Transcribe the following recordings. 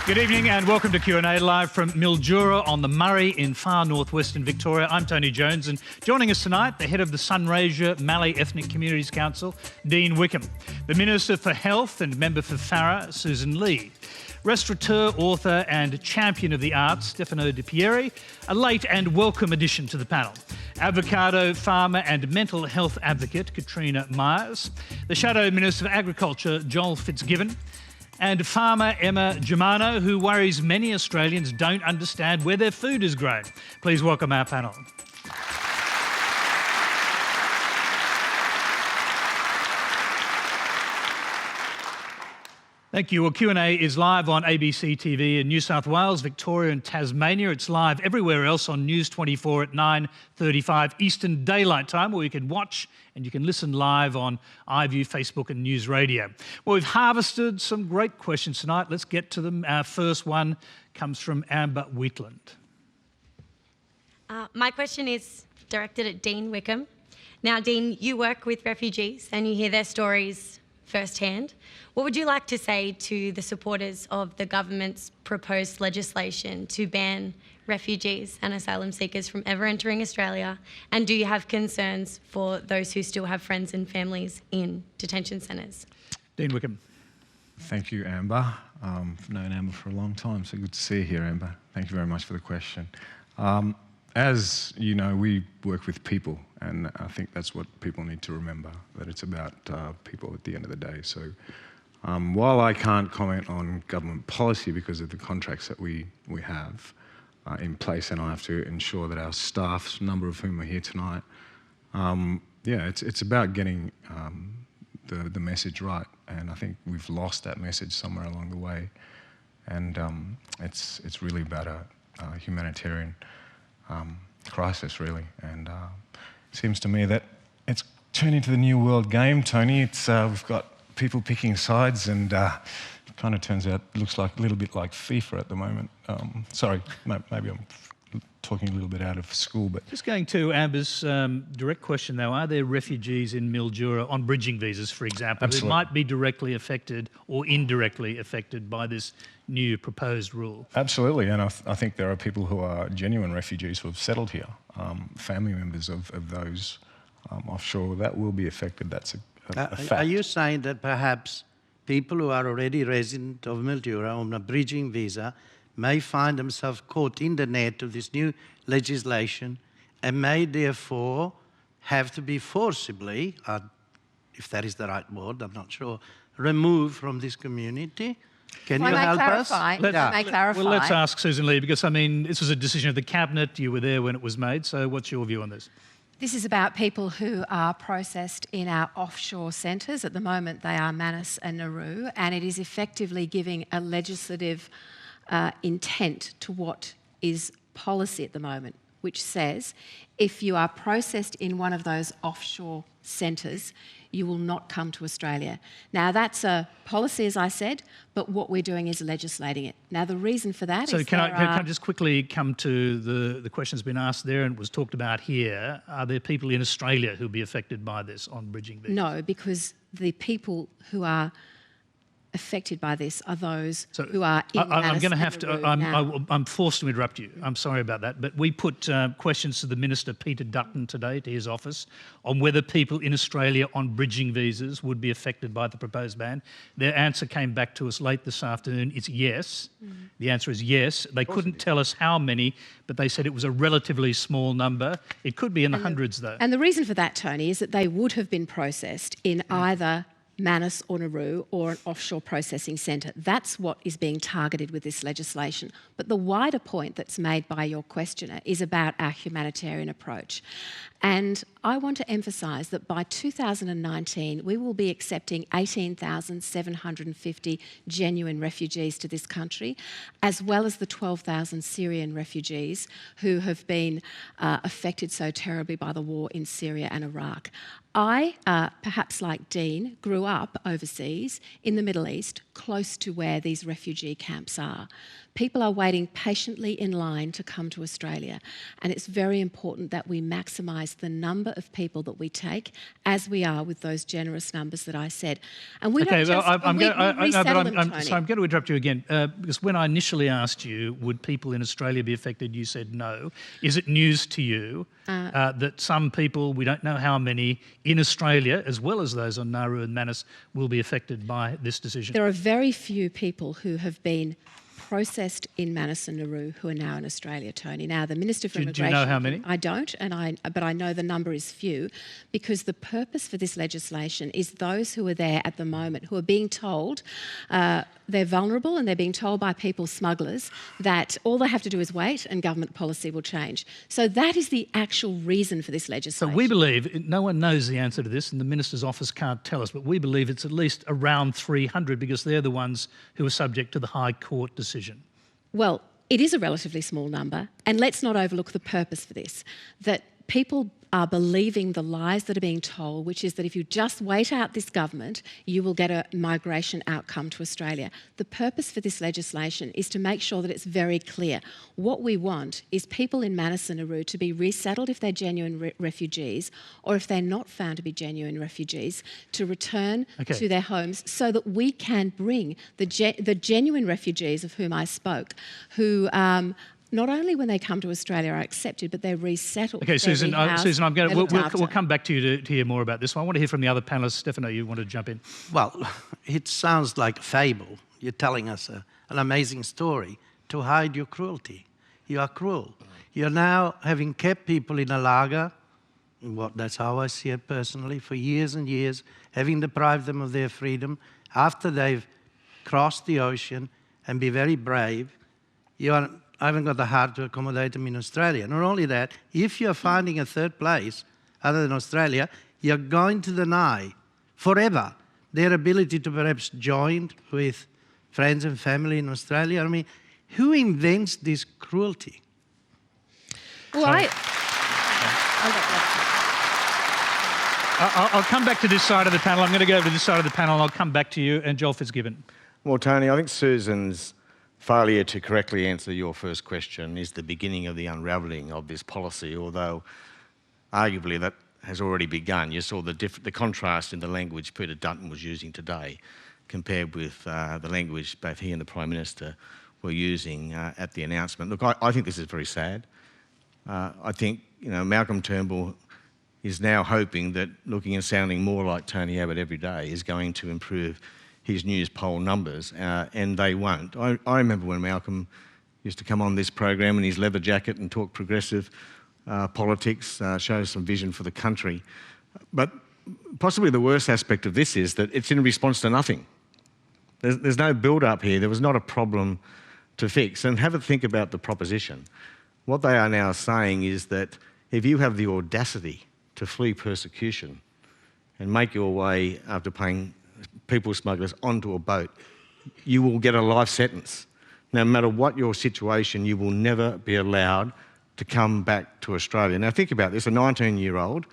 Good evening and welcome to Q&A live from Mildura on the Murray in far northwestern Victoria. I'm Tony Jones, and joining us tonight, the head of the Sunraysia Mallee Ethnic Communities Council, Dean Wickham, the Minister for Health and Member for Farrer, Sussan Lee, restaurateur, author and champion of the arts, Stefano de Pieri, a late and welcome addition to the panel, avocado farmer and mental health advocate, Katrina, the Shadow Minister for Agriculture, Joel Fitzgibbon, and farmer Emma Germano, who worries many Australians don't understand where their food is grown. Please welcome our panel. Thank you. Well, Q&A is live on ABC TV in New South Wales, Victoria and Tasmania. It's live everywhere else on News 24 at 9:35 Eastern Daylight Time, where you can watch and you can listen live on iView, Facebook and News Radio. Well, we've harvested some great questions tonight. Let's get to them. Our first one comes from Amber Wheatland. My question is directed at Dean Wickham. Now, Dean, you work with refugees and you hear their stories firsthand. What would you like to say to the supporters of the government's proposed legislation to ban refugees and asylum seekers from ever entering Australia? And do you have concerns for those who still have friends and families in detention centres? Dean Wickham. Thank you, Amber. I've known Amber for a long time, so good to see you here, Amber. Thank you very much for the question. As you know, we work with people, and I think that's what people need to remember, that it's about people at the end of the day. So while I can't comment on government policy because of the contracts that we have in place, and I have to ensure that our staff, a number of whom are here tonight, it's about getting the message right, and I think we've lost that message somewhere along the way, and it's really about a humanitarian crisis, really, and it seems to me that it's turned into the new world game, Tony. It's we've got people picking sides, and it kind of turns out, looks like a little bit like FIFA at the moment. Sorry, maybe I'm talking a little bit out of school, but... Just going to Amber's direct question, though, are there refugees in Mildura on bridging visas, for example, Absolutely. who might be directly affected or indirectly affected by this new proposed rule? Absolutely, and I think there are people who are genuine refugees who have settled here, family members of those offshore that will be affected. That's a fact. Are you saying that perhaps people who are already resident of Mildura on a bridging visa may find themselves caught in the net of this new legislation and may therefore have to be forcibly, if that is the right word, I'm not sure, removed from this community? Can you help us? Well, let's ask Sussan Lee, because, I mean, this was a decision of the Cabinet. You were there when it was made, so what's your view on this? This is about people who are processed in our offshore centres. At the moment, they are Manus and Nauru, and it is effectively giving a legislative intent to what is policy at the moment, which says if you are processed in one of those offshore centres, you will not come to Australia. Now, that's a policy, as I said, but what we're doing is legislating it. Now, the reason for that is can I just quickly come to the question's been asked there and was talked about here. Are there people in Australia who'll be affected by this on bridging visas? No, because the people who are affected by this are those who are in I'm going to have to. now. I'm forced to interrupt you. I'm sorry about that, but we put questions to the Minister Peter Dutton today, to his office, on whether people in Australia on bridging visas would be affected by the proposed ban. Their answer came back to us late this afternoon. It's yes. The answer is yes. They couldn't tell us how many, but they said it was a relatively small number. It could be in the hundreds, though. And the reason for that, Tony, is that they would have been processed in either Manus or Nauru or an offshore processing centre. That's what is being targeted with this legislation. But the wider point that's made by your questioner is about our humanitarian approach. And I want to emphasise that by 2019, we will be accepting 18,750 genuine refugees to this country, as well as the 12,000 Syrian refugees who have been affected so terribly by the war in Syria and Iraq. I, perhaps like Dean, grew up overseas in the Middle East, close to where these refugee camps are. People are waiting patiently in line to come to Australia, and it's very important that we maximise the number of people that we take, as we are with those generous numbers that I said. And we don't just resettle them, Tony. So I'm going to interrupt you again, because when I initially asked you, would people in Australia be affected, you said no. Is it news to you that some people, we don't know how many, in Australia, as well as those on Nauru and Manus, will be affected by this decision? There are very few people who have been processed in Manus and Nauru who are now in Australia, Tony. Now, the Minister for Immigration... Do you know how many? I don't, but I know the number is few, because the purpose for this legislation is those who are there at the moment who are being told they're vulnerable, and they're being told by people smugglers that all they have to do is wait and government policy will change. So that is the actual reason for this legislation. So we believe, no one knows the answer to this, and the Minister's office can't tell us, but we believe it's at least around 300, because they're the ones who are subject to the High Court decision. Well, it is a relatively small number, and let's not overlook the purpose for this, that people are believing the lies that are being told, which is that if you just wait out this government, you will get a migration outcome to Australia. The purpose for this legislation is to make sure that it's very clear. What we want is people in Manus and Nauru to be resettled if they're genuine refugees, or if they're not found to be genuine refugees, to return to their homes, so that we can bring the genuine refugees of whom I spoke, who not only when they come to Australia are accepted, but they're resettled. Okay, Sussan, we'll come back to you to hear more about this one. I want to hear from the other panellists. Stefano, you want to jump in? Well, it sounds like a fable. You're telling us an amazing story to hide your cruelty. You are cruel. You're now having kept people in a lager, that's how I see it personally, for years and years, having deprived them of their freedom after they've crossed the ocean and be very brave. I haven't got the heart to accommodate them in Australia. Not only that, if you're finding a third place other than Australia, you're going to deny forever their ability to perhaps join with friends and family in Australia. I mean, who invents this cruelty? Well, I'll come back to this side of the panel. I'm going to go over to this side of the panel, and I'll come back to you and Joel Fitzgibbon. Well, Tony, I think Sussan's failure to correctly answer your first question is the beginning of the unravelling of this policy, although arguably that has already begun. You saw the contrast in the language Peter Dutton was using today compared with the language both he and the Prime Minister were using at the announcement. Look, I think this is very sad. I think, Malcolm Turnbull is now hoping that looking and sounding more like Tony Abbott every day is going to improve his news poll numbers, and they won't. I remember when Malcolm used to come on this program in his leather jacket and talk progressive politics, show some vision for the country. But possibly the worst aspect of this is that it's in response to nothing. There's no build-up here. There was not a problem to fix. And have a think about the proposition. What they are now saying is that if you have the audacity to flee persecution and make your way after paying people smugglers onto a boat, you will get a life sentence. No matter what your situation, you will never be allowed to come back to Australia. Now think about this, a 19-year-old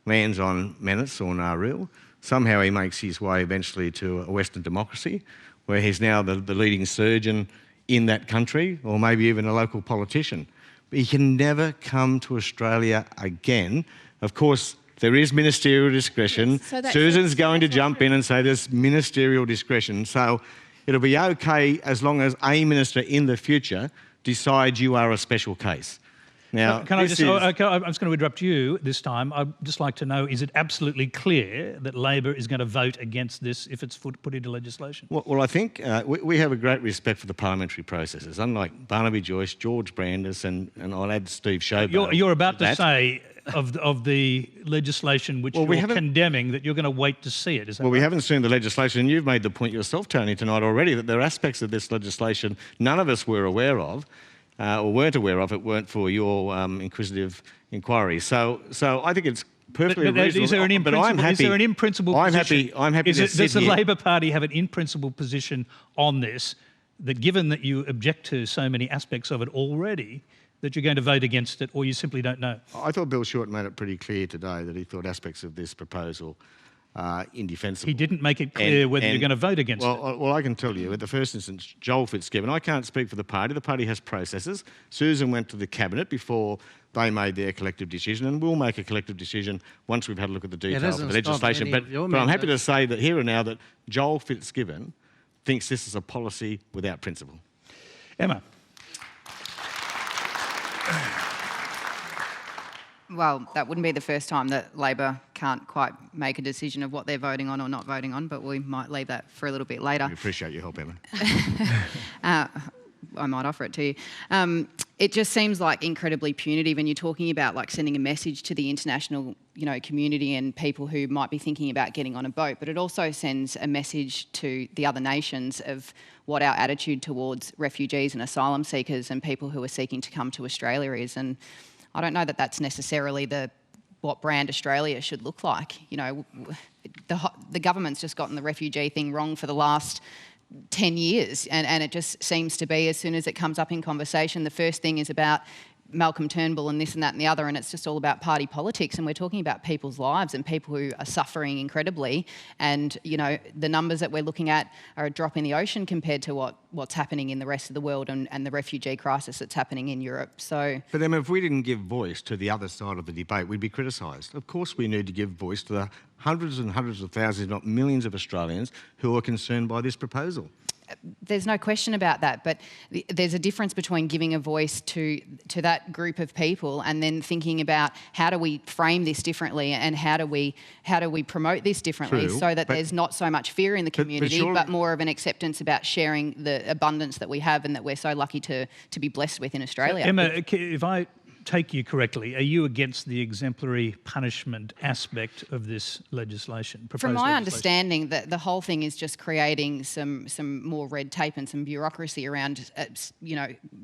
lands on Manus or Nauru. Somehow he makes his way eventually to a Western democracy, where he's now the leading surgeon in that country, or maybe even a local politician. But he can never come to Australia again. Of course, there is ministerial discretion. Yes, so Sussan's going to jump in and say there's ministerial discretion. So it'll be okay as long as a minister in the future decides you are a special case. Now, I'm just going to interrupt you this time. I'd just like to know, is it absolutely clear that Labor is going to vote against this if it's put into legislation? Well, I think we have a great respect for the parliamentary processes. Unlike Barnaby Joyce, George Brandis and I'll add Steve Showboat. You're about to say of the legislation which you're condemning that you're going to wait to see it, is that right? We haven't seen the legislation, and you've made the point yourself, Tony, tonight already, that there are aspects of this legislation none of us were aware of, or weren't aware of, it weren't for your inquisitive inquiry. So I think it's perfectly reasonable. Is there an in principle position? I'm happy to sit here. Does the Labor Party have an in principle position on this, that given that you object to so many aspects of it already, that you're going to vote against it, or you simply don't know? I thought Bill Short made it pretty clear today that he thought aspects of this proposal indefensible. He didn't make it clear whether you're going to vote against it. Well, I can tell you, at the first instance, Joel Fitzgibbon, I can't speak for the party has processes. Sussan went to the Cabinet before they made their collective decision, and we'll make a collective decision once we've had a look at the details of the legislation. But I'm happy to say that here and now that Joel Fitzgibbon thinks this is a policy without principle. Emma. Well, that wouldn't be the first time that Labor can't quite make a decision of what they're voting on or not voting on, but we might leave that for a little bit later. We appreciate your help, Emma. I might offer it to you. It just seems like incredibly punitive, and you're talking about like sending a message to the international, community and people who might be thinking about getting on a boat. But it also sends a message to the other nations of what our attitude towards refugees and asylum seekers and people who are seeking to come to Australia is. And I don't know that that's necessarily what brand Australia should look like. The government's just gotten the refugee thing wrong for the last 10 years, and it just seems to be, as soon as it comes up in conversation, the first thing is about Malcolm Turnbull and this and that and the other, and it's just all about party politics, and we're talking about people's lives and people who are suffering incredibly, and the numbers that we're looking at are a drop in the ocean compared to what's happening in the rest of the world and the refugee crisis that's happening in Europe. So, but Emma, if we didn't give voice to the other side of the debate, we'd be criticised. Of course we need to give voice to the hundreds and hundreds of thousands, if not millions of Australians who are concerned by this proposal. There's no question about that, but there's a difference between giving a voice to that group of people and then thinking about how do we frame this differently and how do we promote this differently. True, so that there's not so much fear in the community, but more of an acceptance about sharing the abundance that we have and that we're so lucky to be blessed with in Australia. So, Emma, if I take you correctly, are you against the exemplary punishment aspect of this legislation? From my understanding, the whole thing is just creating some more red tape and some bureaucracy around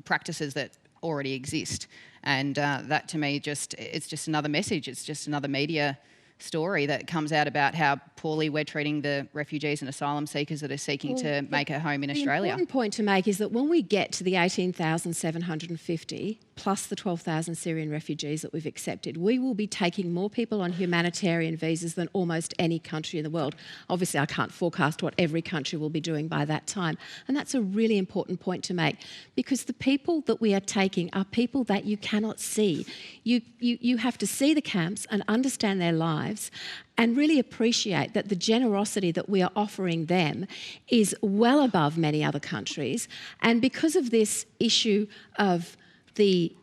practices that already exist, and that to me it's just another message. It's just another media story that comes out about how poorly we're treating the refugees and asylum seekers that are seeking to make a home in Australia. The important point to make is that when we get to the 18,750 plus the 12,000 Syrian refugees that we've accepted, we will be taking more people on humanitarian visas than almost any country in the world. Obviously, I can't forecast what every country will be doing by that time. And that's a really important point to make, because the people that we are taking are people that you cannot see. You have to see the camps and understand their lives and really appreciate that the generosity that we are offering them is well above many other countries. And because of this issue of the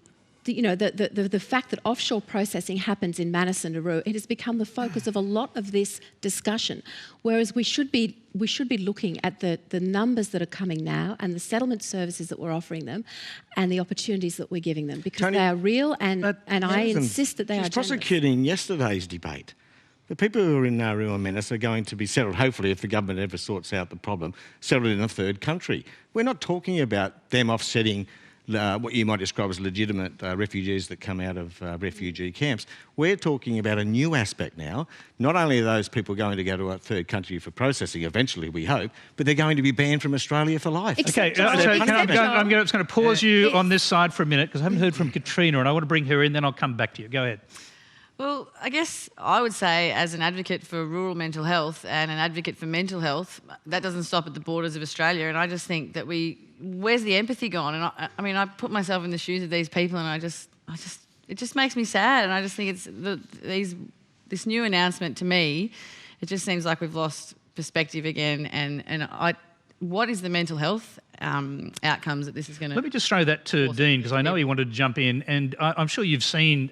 fact that offshore processing happens in Manus and Nauru, it has become the focus of a lot of this discussion. Whereas we should be looking at the numbers that are coming now and the settlement services that we're offering them and the opportunities that we're giving them, because Tony, they are real, and I insist that they are generous. Prosecuting yesterday's debate. The people who are in Nauru and Manus are going to be settled, hopefully, if the government ever sorts out the problem, settled in a third country. We're not talking about them offsetting what you might describe as legitimate refugees that come out of refugee camps. We're talking about a new aspect now. Not only are those people going to go to a third country for processing, eventually we hope, but they're going to be banned from Australia for life. Okay, so I'm just going to pause you on this side for a minute, because I haven't heard from Katrina, and I want to bring her in, then I'll come back to you. Go ahead. Well, I guess I would say, as an advocate for rural mental health and an advocate for mental health, that doesn't stop at the borders of Australia. And I just think that where's the empathy gone? And I put myself in the shoes of these people, and it just makes me sad. And I just think this new announcement to me, it just seems like we've lost perspective again. What is the mental health outcomes that this is going to... Let me just throw that to Dean, because I know he wanted to jump in, and I'm sure you've seen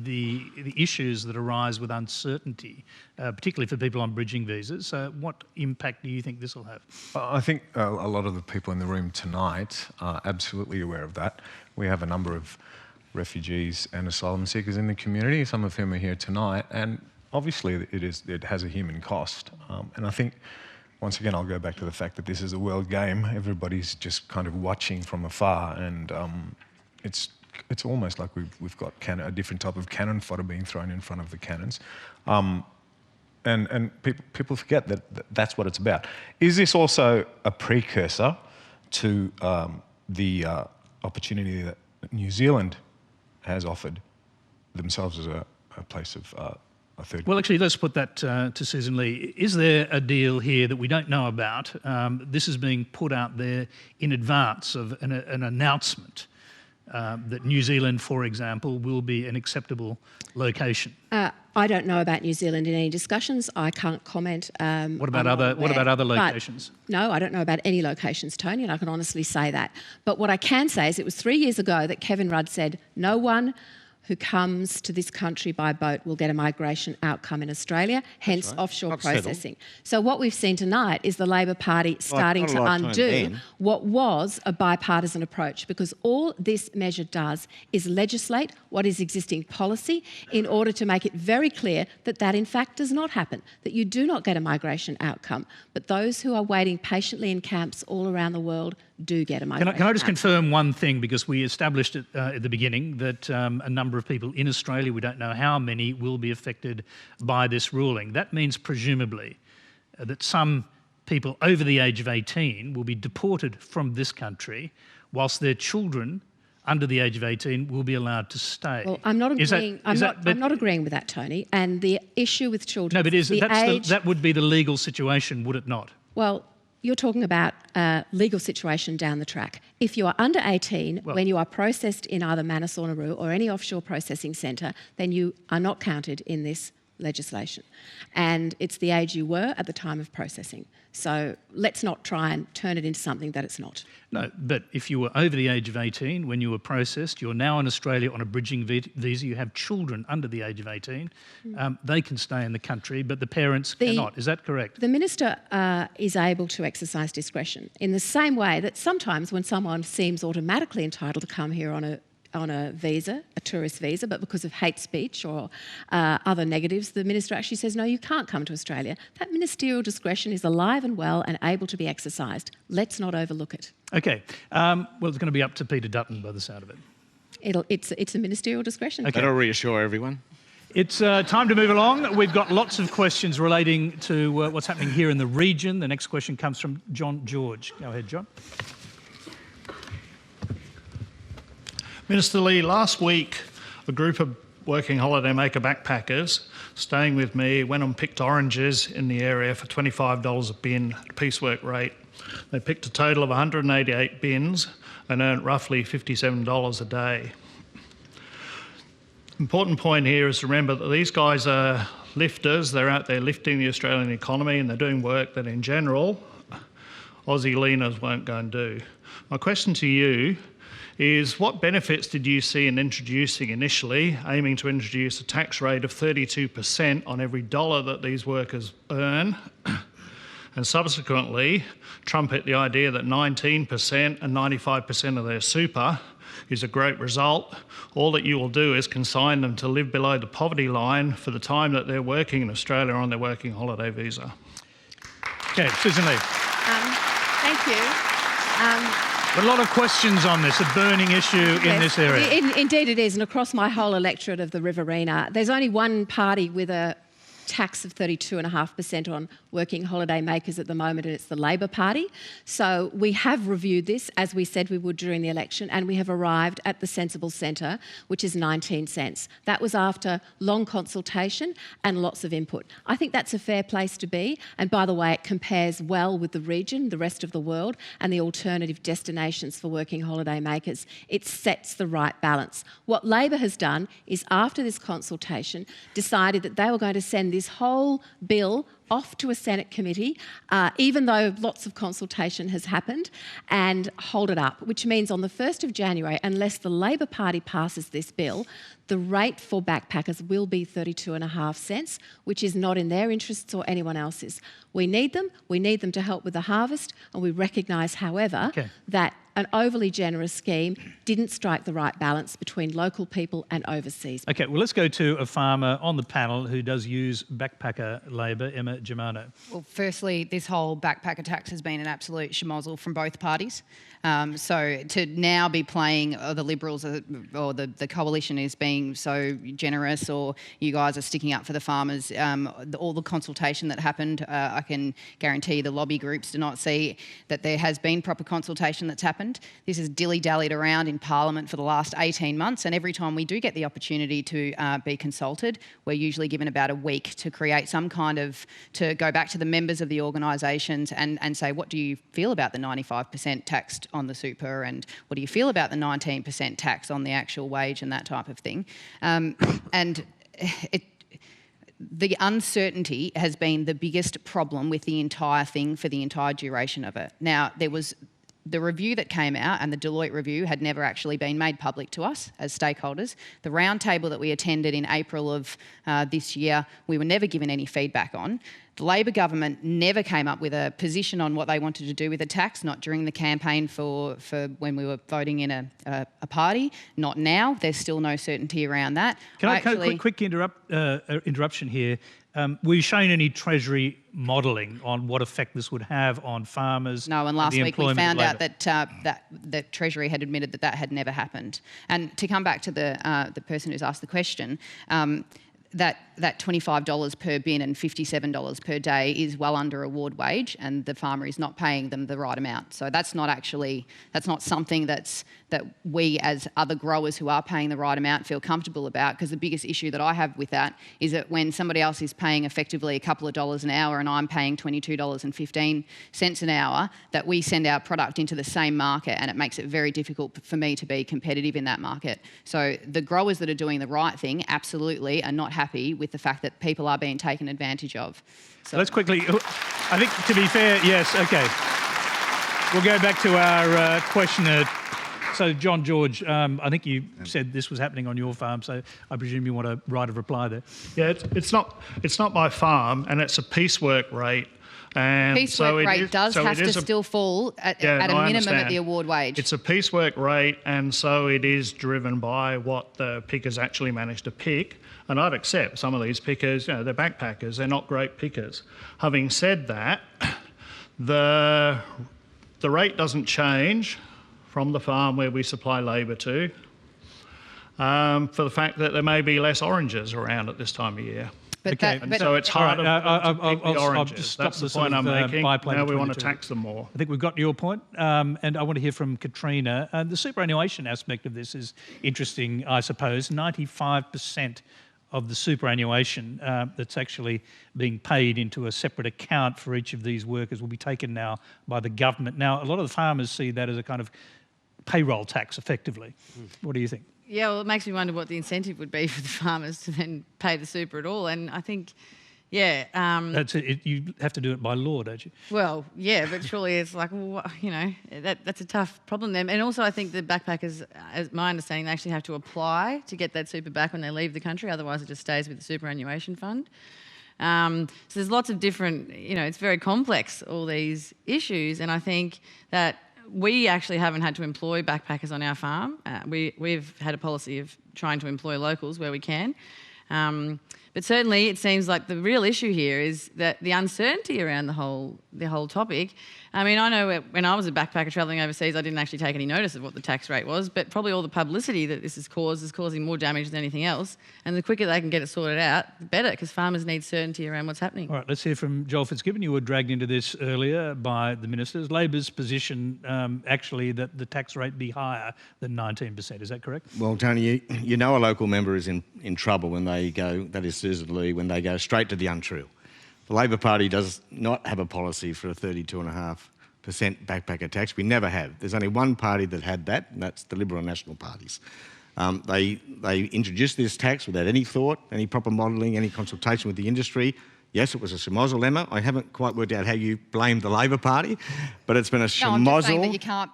the issues that arise with uncertainty, particularly for people on bridging visas. So what impact do you think this will have? I think a lot of the people in the room tonight are absolutely aware of that. We have a number of refugees and asylum seekers in the community, some of whom are here tonight, and obviously it has a human cost. And I think, once again, I'll go back to the fact that this is a world game. Everybody's just kind of watching from afar, and it's almost like we've got a different type of cannon fodder being thrown in front of the cannons. And people forget that that's what it's about. Is this also a precursor to the opportunity that New Zealand has offered themselves as a place of a third. Well, actually, let's put that to Susan Lee. Is there a deal here that we don't know about? This is being put out there in advance of an announcement that New Zealand, for example, will be an acceptable location. I don't know about New Zealand in any discussions. I can't comment. What about other locations? No, I don't know about any locations, Tony, and I can honestly say that. But what I can say is it was 3 years ago that Kevin Rudd said, no one who comes to this country by boat will get a migration outcome in Australia, hence offshore Not processing. So what we've seen tonight is the Labor Party starting to undo what was a bipartisan approach, because all this measure does is legislate what is existing policy in order to make it very clear that that in fact does not happen, that you do not get a migration outcome, but those who are waiting patiently in camps all around the world do get a migration outcome. Can I just confirm one thing, because we established it at the beginning that a number of people in Australia, we don't know how many, will be affected by this ruling. That means presumably that some people over the age of 18 will be deported from this country, whilst their children under the age of 18 will be allowed to stay. Well, I'm not agreeing. I'm not agreeing with that, Tony. And the issue with children. No, but that would be the legal situation, would it not? Well, you're talking about a legal situation down the track. If you are under 18, when you are processed in either Manus or Nauru or any offshore processing centre, then you are not counted in this legislation. And it's the age you were at the time of processing. So let's not try and turn it into something that it's not. No, but if you were over the age of 18 when you were processed, you're now in Australia on a bridging visa, you have children under the age of 18, they can stay in the country, but the parents cannot. Is that correct? The Minister is able to exercise discretion in the same way that sometimes when someone seems automatically entitled to come here on a visa, a tourist visa, but because of hate speech or other negatives, the Minister actually says, no, you can't come to Australia. That ministerial discretion is alive and well and able to be exercised. Let's not overlook it. Okay. Well, it's going to be up to Peter Dutton by the sound of it. It's a ministerial discretion. Okay. That'll reassure everyone. It's time to move along. We've got lots of questions relating to what's happening here in the region. The next question comes from John George. Go ahead, John. Minister Lee, last week a group of working holiday maker backpackers staying with me went and picked oranges in the area for $25 a bin at a piecework rate. They picked a total of 188 bins and earned roughly $57 a day. Important point here is to remember that these guys are lifters. They're out there lifting the Australian economy and they're doing work that in general Aussie leaners won't go and do. My question to you is, what benefits did you see in introducing initially, aiming to introduce a tax rate of 32% on every dollar that these workers earn, and subsequently trumpet the idea that 19% and 95% of their super is a great result? All that you will do is consign them to live below the poverty line for the time that they're working in Australia on their working holiday visa. Okay, Susan Lee. Thank you. A lot of questions on this, a burning issue in this area. Indeed it is, and across my whole electorate of the Riverina, there's only one party with a tax of 32.5% on working holiday makers at the moment, and it's the Labor Party. So we have reviewed this, as we said we would during the election, and we have arrived at the sensible centre, which is 19 cents. That was after long consultation and lots of input. I think that's a fair place to be, and by the way, it compares well with the region, the rest of the world, and the alternative destinations for working holiday makers. It sets the right balance. What Labor has done is, after this consultation, decided that they were going to send this whole bill off to a Senate committee, even though lots of consultation has happened, and hold it up, which means on the 1st of January, unless the Labor Party passes this bill, the rate for backpackers will be 32.5 cents, which is not in their interests or anyone else's. We need them to help with the harvest, and we recognise, however, that an overly generous scheme didn't strike the right balance between local people and overseas. Okay, well, let's go to a farmer on the panel who does use backpacker labour, Emma Germano. Well, firstly, this whole backpacker tax has been an absolute schmozzle from both parties. So to now be playing the Liberals or the coalition is being so generous, or you guys are sticking up for the farmers, all the consultation that happened, I can guarantee the lobby groups do not see that there has been proper consultation that's happened. happened. This has dilly-dallied around in Parliament for the last 18 months, and every time we do get the opportunity to be consulted, we're usually given about a week to create some kind of, to go back to the members of the organisations and say, what do you feel about the 95% tax on the super, and what do you feel about the 19% tax on the actual wage and that type of thing? The uncertainty has been the biggest problem with the entire thing for the entire duration of it. Now, there was the review that came out, and the Deloitte review had never actually been made public to us as stakeholders. The roundtable that we attended in April of this year, we were never given any feedback on. The Labor government never came up with a position on what they wanted to do with the tax, not during the campaign for when we were voting in a party, not now. There's still no certainty around that. Can I quick interruption here? Were you shown any Treasury modelling on what effect this would have on farmers? No, and last week we found out that the Treasury had admitted that that had never happened. And to come back to the person who's asked the question, that $25 per bin and $57 per day is well under award wage, and the farmer is not paying them the right amount. So that's not something that we as other growers who are paying the right amount feel comfortable about, because the biggest issue that I have with that is that when somebody else is paying effectively a couple of dollars an hour and I'm paying $22.15 an hour, that we send our product into the same market, and it makes it very difficult for me to be competitive in that market. So the growers that are doing the right thing absolutely are not happy with the fact that people are being taken advantage of. So let's quickly, I think to be fair, yes, okay. We'll go back to our questioner. So John George, I think you said this was happening on your farm, so I presume you want a right of reply there. Yeah, it's not my farm, and it's a piecework rate. And piecework rate does have to still fall at a minimum at the award wage. It's a piecework rate, and so it is driven by what the pickers actually manage to pick. And I'd accept some of these pickers, they're backpackers, they're not great pickers. Having said that, the rate doesn't change from the farm where we supply labour to, for the fact that there may be less oranges around at this time of year. So it's harder to pick the oranges. That's the point I'm making. Now we want to tax them more. I think we've got your point, and I want to hear from Katrina. The superannuation aspect of this is interesting, I suppose. 95% of the superannuation that's actually being paid into a separate account for each of these workers will be taken now by the government. Now, a lot of the farmers see that as a kind of payroll tax, effectively. What do you think? Yeah, well, it makes me wonder what the incentive would be for the farmers to then pay the super at all. And I think, yeah... That's it. You have to do it by law, don't you? Well, yeah, but surely it's like, well, that's a tough problem then. And also I think the backpackers, as my understanding, they actually have to apply to get that super back when they leave the country. Otherwise it just stays with the superannuation fund. So there's lots of different, it's very complex, all these issues. And I think that we actually haven't had to employ backpackers on our farm. We've had a policy of trying to employ locals where we can. But certainly it seems like the real issue here is that the uncertainty around the whole topic. I mean, I know when I was a backpacker travelling overseas, I didn't actually take any notice of what the tax rate was, but probably all the publicity that this has caused is causing more damage than anything else. And the quicker they can get it sorted out, the better, because farmers need certainty around what's happening. All right, let's hear from Joel Fitzgibbon. You were dragged into this earlier by the ministers. Labor's position, actually, that the tax rate be higher than 19%. Is that correct? Well, Tony, you know a local member is in trouble when they go, that is Sussan Lee, when they go straight to the untrue. The Labor Party does not have a policy for a 32.5% backpacker tax. We never have. There's only one party that had that, and that's the Liberal and National parties. They introduced this tax without any thought, any proper modelling, any consultation with the industry. Yes, it was a schmozzle, Emma. I haven't quite worked out how you blame the Labor Party, but it's been a schmozzle. No, I'm just saying that you can't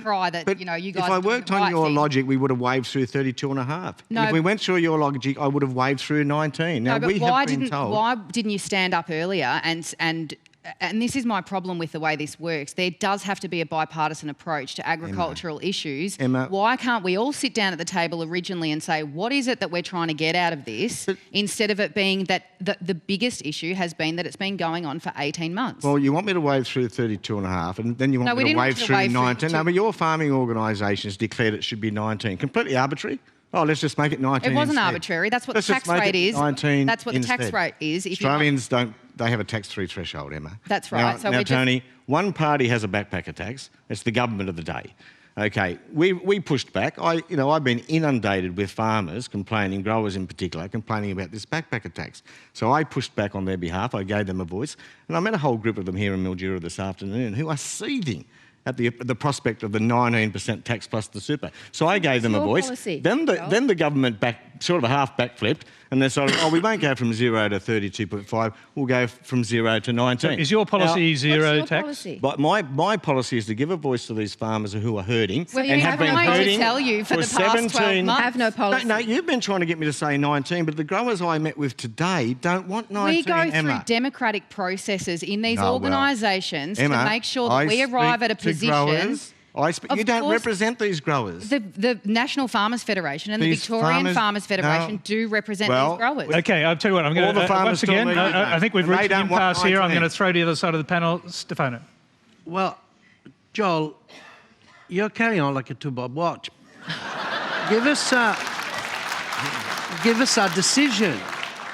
cry that, you guys... If I worked on your logic, we would have waved through 32.5. No, if we went through your logic, I would have waved through 19. Now, no, but we have been told... why didn't you stand up earlier and this is my problem with the way this works. There does have to be a bipartisan approach to agricultural issues. Emma, why can't we all sit down at the table originally and say, what is it that we're trying to get out of this, instead of it being that the biggest issue has been that it's been going on for 18 months? Well, you want me to wave through 32.5 and then you want me to wave through 19. No, but your farming organisations declared it should be 19. Completely arbitrary. Oh, let's just make it 19 It wasn't instead. arbitrary. That's what the tax rate is. 19 That's what the tax instead. rate is. Australians don't they have a tax-free threshold, Emma. That's right. Now, So now we're just- Tony, one party has a backpacker tax. It's the government of the day. Okay, we pushed back. I've been inundated with farmers complaining, growers in particular, complaining about this backpacker tax. So I pushed back on their behalf. I gave them a voice, and I met a whole group of them here in Mildura this afternoon who are seething at the prospect of the 19% tax plus the super. So I gave them a voice. Policy, then the government sort of half backflipped, and they sort of, we won't go from 0 to 32.5. We'll go from 0 to 19. Is your policy What's zero your tax? policy? But my policy is to give a voice to these farmers who are hurting Well, and you have have been no to hurting tell you for the past 12 17 months. Have no policy. No, you've been trying to get me to say 19, but the growers I met with today don't want 19, We go Emma. through democratic processes in these No, well, organisations to Emma, make sure that we I arrive speak at a to position. growers. Of You don't course- represent these growers. The National Farmers Federation and the These Victorian farmers- Farmers Federation no. do represent Well, these growers. Okay, I'll tell you what, I'm going All the to, farmers once again, still need I think we've and they reached an don't want impasse here. I'm 19. going to throw to the other side of the panel. Stefano. Well, Joel, you're carrying on like a two-bob watch. Give us a decision.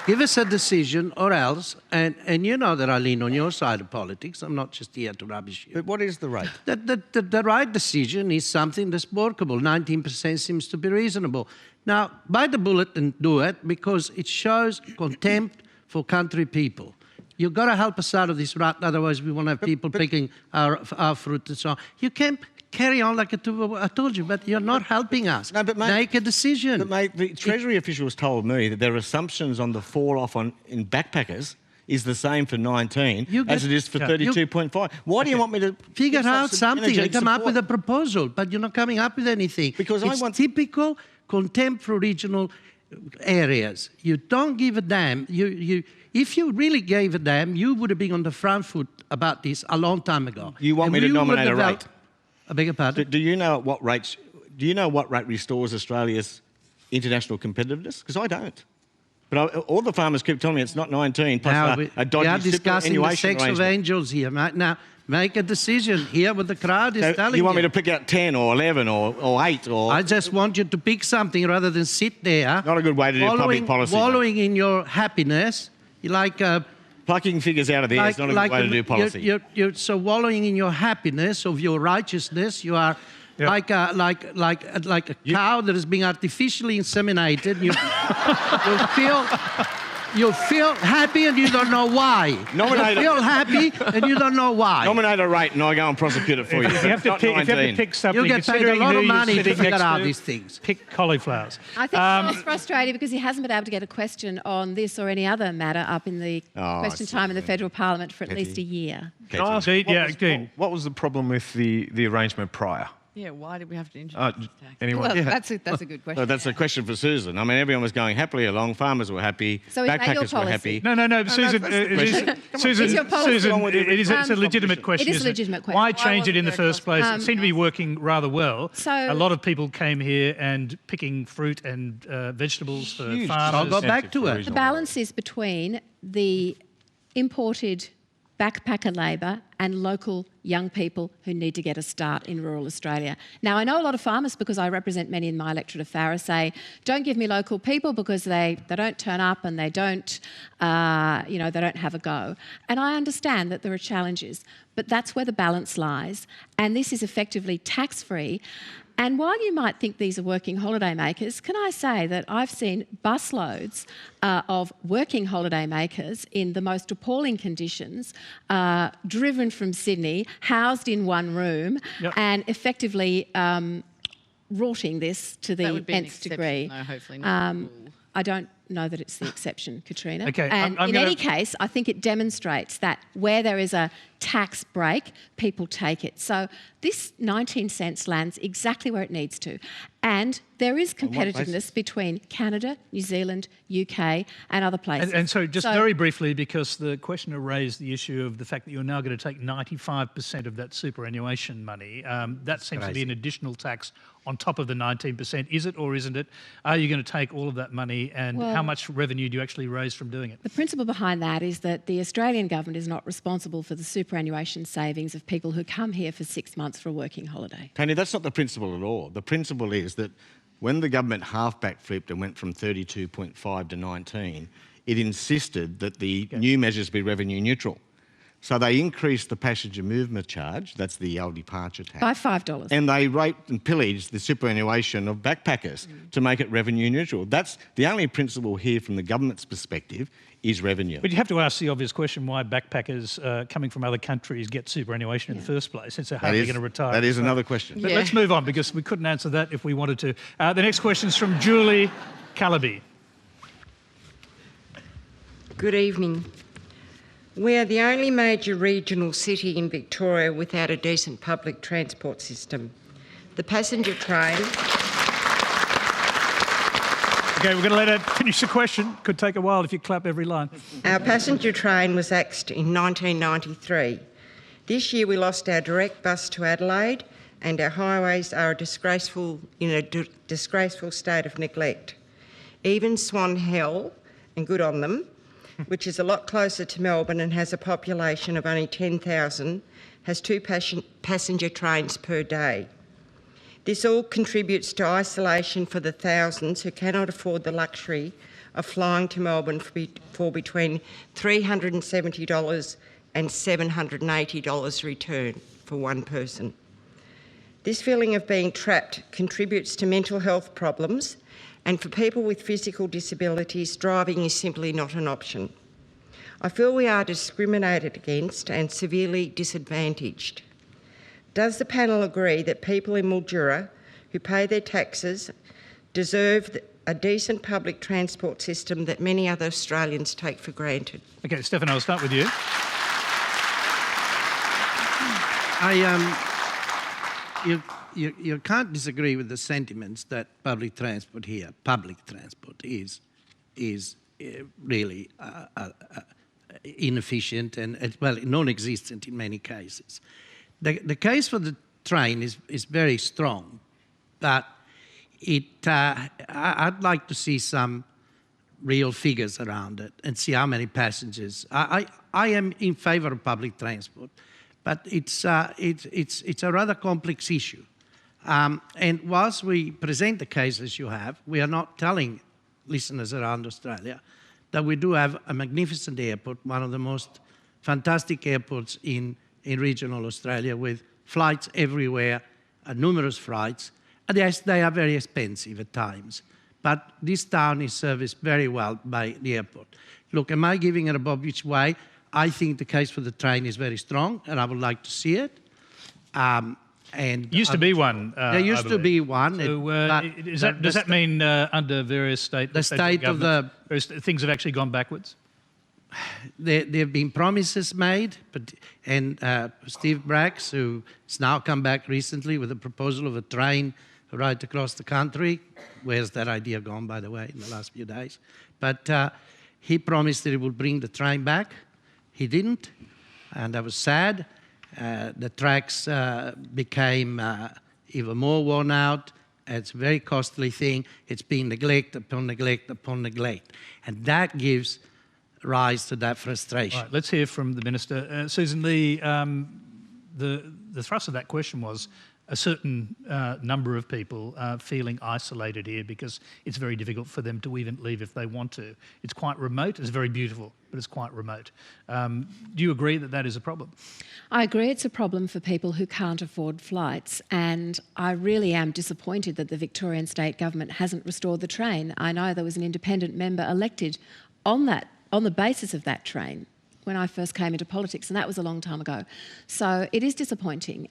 Give us a decision or else, and you know that I lean on your side of politics. I'm not just here to rubbish you. But what is the rate? The right decision is something that's workable. 19% seems to be reasonable. Now, bite the bullet and do it because it shows contempt for country people. You've got to help us out of this rut, otherwise we won't have people picking our fruit and so on. You can't carry on like I told you, but you're not helping us. No, but mate, make a decision. But mate, the Treasury officials told me that their assumptions on the fall-off in backpackers is the same for 19 as it is for 32.5. Why do you want me to figure give out some something energy and come up support? with a proposal? But you're not coming up with anything. Because it's I want typical contempt for regional areas. You don't give a damn. If you really gave a damn, you would have been on the front foot about this a long time ago. You want me to nominate a rate? I beg your pardon? Do you know at what rates? Do you know what rate restores Australia's international competitiveness? Because I don't. But all the farmers keep telling me it's not 19 plus Now, a dodgy we are discussing the superannuation sex of arrangement. angels here, mate. Now, make a decision. Hear what the crowd is So telling you want me to pick out 10 or 11 or 8 or... I just want you to pick something rather than sit there. Not a good way to do public policy, mate. Wallowing in your happiness. You like... Plucking figures out of the air is not a good way to do policy. You're so wallowing in your happiness of your righteousness. You are like a cow that has been artificially inseminated. You feel happy and you don't know why. You feel happy and you don't know why. Nominate a rate and I go and prosecute it for you. If you have to pick something, You get paid a considering lot who of you're money to sitting figure next out to, these things. Pick cauliflowers. I think Joel's frustrated because he hasn't been able to get a question on this or any other matter up in the question time in the federal parliament for at least a year. Can I ask, Dean. what was the problem with the arrangement prior? Yeah, why did we have to introduce tax? Anyway, Well, that's a good question. So that's a question for Susan. I mean, everyone was going happily along. Farmers were happy. So is that your Backpackers were policy? happy. No, Susan. It's your policy. Susan, it's a legitimate question. It is a isn't legitimate question. Why Why change it wasn't in the there a first place? It seemed to be working rather well. So- a lot of people came here and picking fruit and vegetables for I'll farmers. go back to it. The balance is between the imported backpacker labour and local young people who need to get a start in rural Australia. Now, I know a lot of farmers, because I represent many in my electorate of Farrer, say, don't give me local people because they don't turn up and they don't, they don't have a go. And I understand that there are challenges, but that's where the balance lies. And this is effectively tax-free. And while you might think these are working holiday makers, can I say that I've seen busloads of working holiday makers in the most appalling conditions, driven from Sydney, housed in one room, and effectively rorting this to the That would be an nth degree. exception, though, hopefully not. I don't know that it's the exception, Katrina. Okay, and I'm in gonna- any case, I think it demonstrates that where there is a tax break, people take it. So this 19 cents lands exactly where it needs to. And there is competitiveness between Canada, New Zealand, UK and other places. And so just very briefly, because the questioner raised the issue of the fact that you're now going to take 95% of that superannuation money, that seems to be an additional tax on top of the 19%. Is it or isn't it? Are you going to take all of that money and how much revenue do you actually raise from doing it? The principle behind that is that the Australian government is not responsible for the superannuation savings of people who come here for 6 months for a working holiday. Tony, that's not the principle at all. The principle is that when the government half backflipped and went from 32.5 to 19, it insisted that the new measures be revenue neutral. So they increased the passenger movement charge, that's the departure tax. By $5. And they raped and pillaged the superannuation of backpackers to make it revenue neutral. That's the only principle here from the government's perspective is revenue. But you have to ask the obvious question why backpackers coming from other countries get superannuation in the first place, since they're hardly going to retire. That is another question. But let's move on, because we couldn't answer that if we wanted to. The next question is from Julie Calaby. Good evening. We are the only major regional city in Victoria without a decent public transport system. The passenger train... OK, we're going to let her finish the question. Could take a while if you clap every line. Our passenger train was axed in 1993. This year we lost our direct bus to Adelaide, and our highways are in a disgraceful state of neglect. Even Swan Hill, and good on them, which is a lot closer to Melbourne and has a population of only 10,000, has 2 passenger trains per day. This all contributes to isolation for the thousands who cannot afford the luxury of flying to Melbourne for between $370 and $780 return for one person. This feeling of being trapped contributes to mental health problems, and for people with physical disabilities, driving is simply not an option. I feel we are discriminated against and severely disadvantaged. Does the panel agree that people in Mildura who pay their taxes deserve a decent public transport system that many other Australians take for granted? OK, Stefano, I'll start with you. You can't disagree with the sentiments that public transport here, is really inefficient and well, non-existent in many cases. The case for the train is very strong, but I'd like to see some real figures around it and see how many passengers. I am in favour of public transport, but it's a rather complex issue. And whilst we present the case as you have, we are not telling listeners around Australia that we do have a magnificent airport, one of the most fantastic airports in regional Australia, with flights everywhere, numerous flights. And yes, they are very expensive at times, but this town is serviced very well by the airport. Look, am I giving it a Bob which way? I think the case for the train is very strong, and I would like to see it. Used to be one. There used to be one. So, does that mean under various state things have actually gone backwards? There have been promises made, and Steve Bracks, who's now come back recently with a proposal of a train right across the country. Where's that idea gone, by the way, in the last few days? But he promised that he would bring the train back. He didn't, and I was sad. The tracks became even more worn out. It's a very costly thing. It's been neglect upon neglect upon neglect. And that gives rise to that frustration. All right, let's hear from the Minister. Sussan, the thrust of that question was a certain number of people feeling isolated here because it's very difficult for them to even leave if they want to. It's quite remote. It's very beautiful, but it's quite remote. Do you agree that that is a problem? I agree it's a problem for people who can't afford flights, and I really am disappointed that the Victorian State Government hasn't restored the train. I know there was an independent member elected on the basis of that train when I first came into politics, and that was a long time ago. So it is disappointing.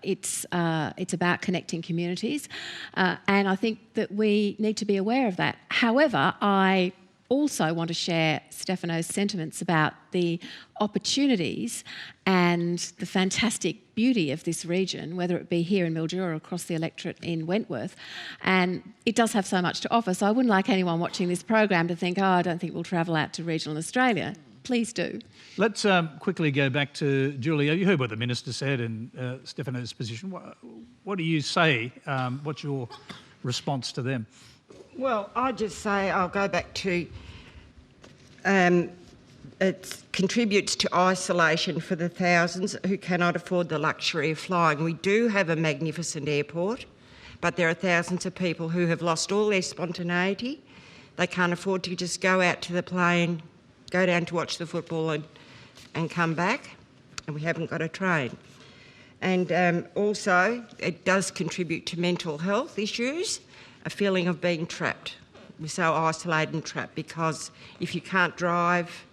It's about connecting communities, and I think that we need to be aware of that. However, I also want to share Stefano's sentiments about the opportunities and the fantastic beauty of this region, whether it be here in Mildura or across the electorate in Wentworth. And it does have so much to offer, so I wouldn't like anyone watching this program to think, oh, I don't think we'll travel out to regional Australia. Please do. Let's quickly go back to Julia. You heard what the Minister said and Stefano's position. What do you say? What's your response to them? Well, I just say I'll go back to it contributes to isolation for the thousands who cannot afford the luxury of flying. We do have a magnificent airport, but there are thousands of people who have lost all their spontaneity. They can't afford to just go out to the play and go down to watch the football and come back, and we haven't got a train. And also, it does contribute to mental health issues, a feeling of being trapped. We're so isolated and trapped because if you can't drive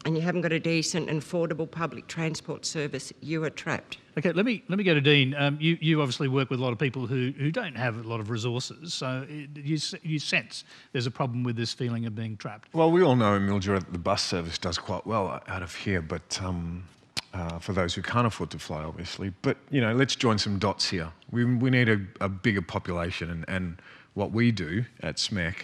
and you haven't got a decent and affordable public transport service, you are trapped. Okay, let me go to Dean. You obviously work with a lot of people who don't have a lot of resources, so you sense there's a problem with this feeling of being trapped. Well, we all know in Mildura that the bus service does quite well out of here, but for those who can't afford to fly, obviously. But, you know, let's join some dots here. We need a bigger population, and what we do at SMEC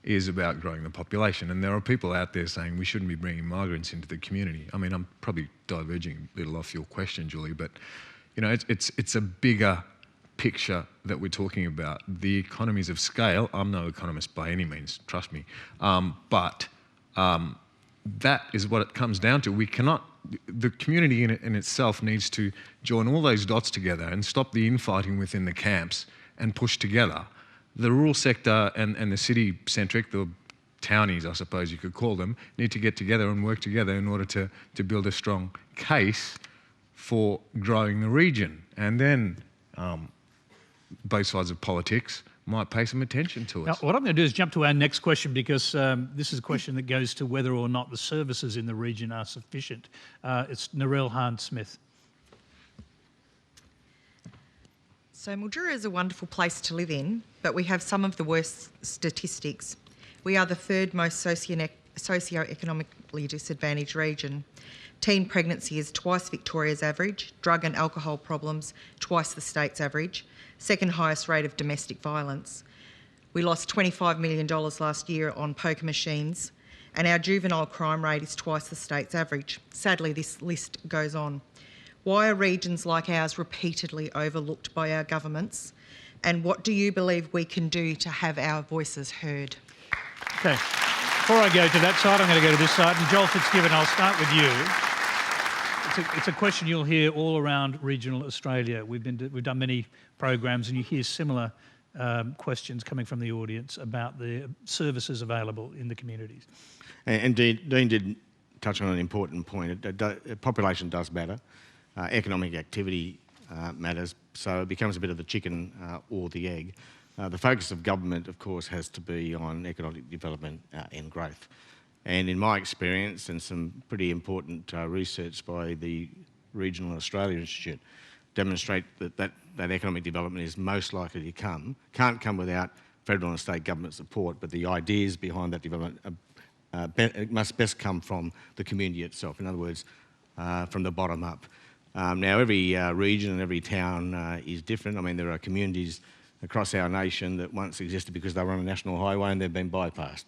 is about growing the population. And there are people out there saying we shouldn't be bringing migrants into the community. I mean, I'm probably diverging a little off your question, Julie, but, you know, it's a bigger picture that we're talking about. The economies of scale, I'm no economist by any means, trust me, but that is what it comes down to. We cannot, the community in itself needs to join all those dots together and stop the infighting within the camps and push together. The rural sector and the city-centric, the townies, I suppose you could call them, need to get together and work together in order to build a strong case for growing the region. And then both sides of politics might pay some attention to us. Now, what I'm going to do is jump to our next question, because this is a question that goes to whether or not the services in the region are sufficient. It's Narelle Hahn-Smith. So Mildura is a wonderful place to live in, but we have some of the worst statistics. We are the third most socio-economically disadvantaged region. Teen pregnancy is twice Victoria's average, drug and alcohol problems twice the state's average, second highest rate of domestic violence. We lost $25 million last year on poker machines, and our juvenile crime rate is twice the state's average. Sadly, this list goes on. Why are regions like ours repeatedly overlooked by our governments? And what do you believe we can do to have our voices heard? Okay, before I go to that side, I'm going to go to this side. And Joel Fitzgibbon, I'll start with you. It's a question you'll hear all around regional Australia. We've done many programs, and you hear similar questions coming from the audience about the services available in the communities. And Dean did touch on an important point. Population does matter. Economic activity matters, so it becomes a bit of the chicken or the egg. The focus of government, of course, has to be on economic development and growth. And in my experience, and some pretty important research by the Regional Australia Institute, demonstrate that economic development is most likely to can't come without federal and state government support, but the ideas behind that development it must best come from the community itself. In other words, from the bottom up. Now, every region and every town is different. I mean, there are communities across our nation that once existed because they were on a national highway and they've been bypassed.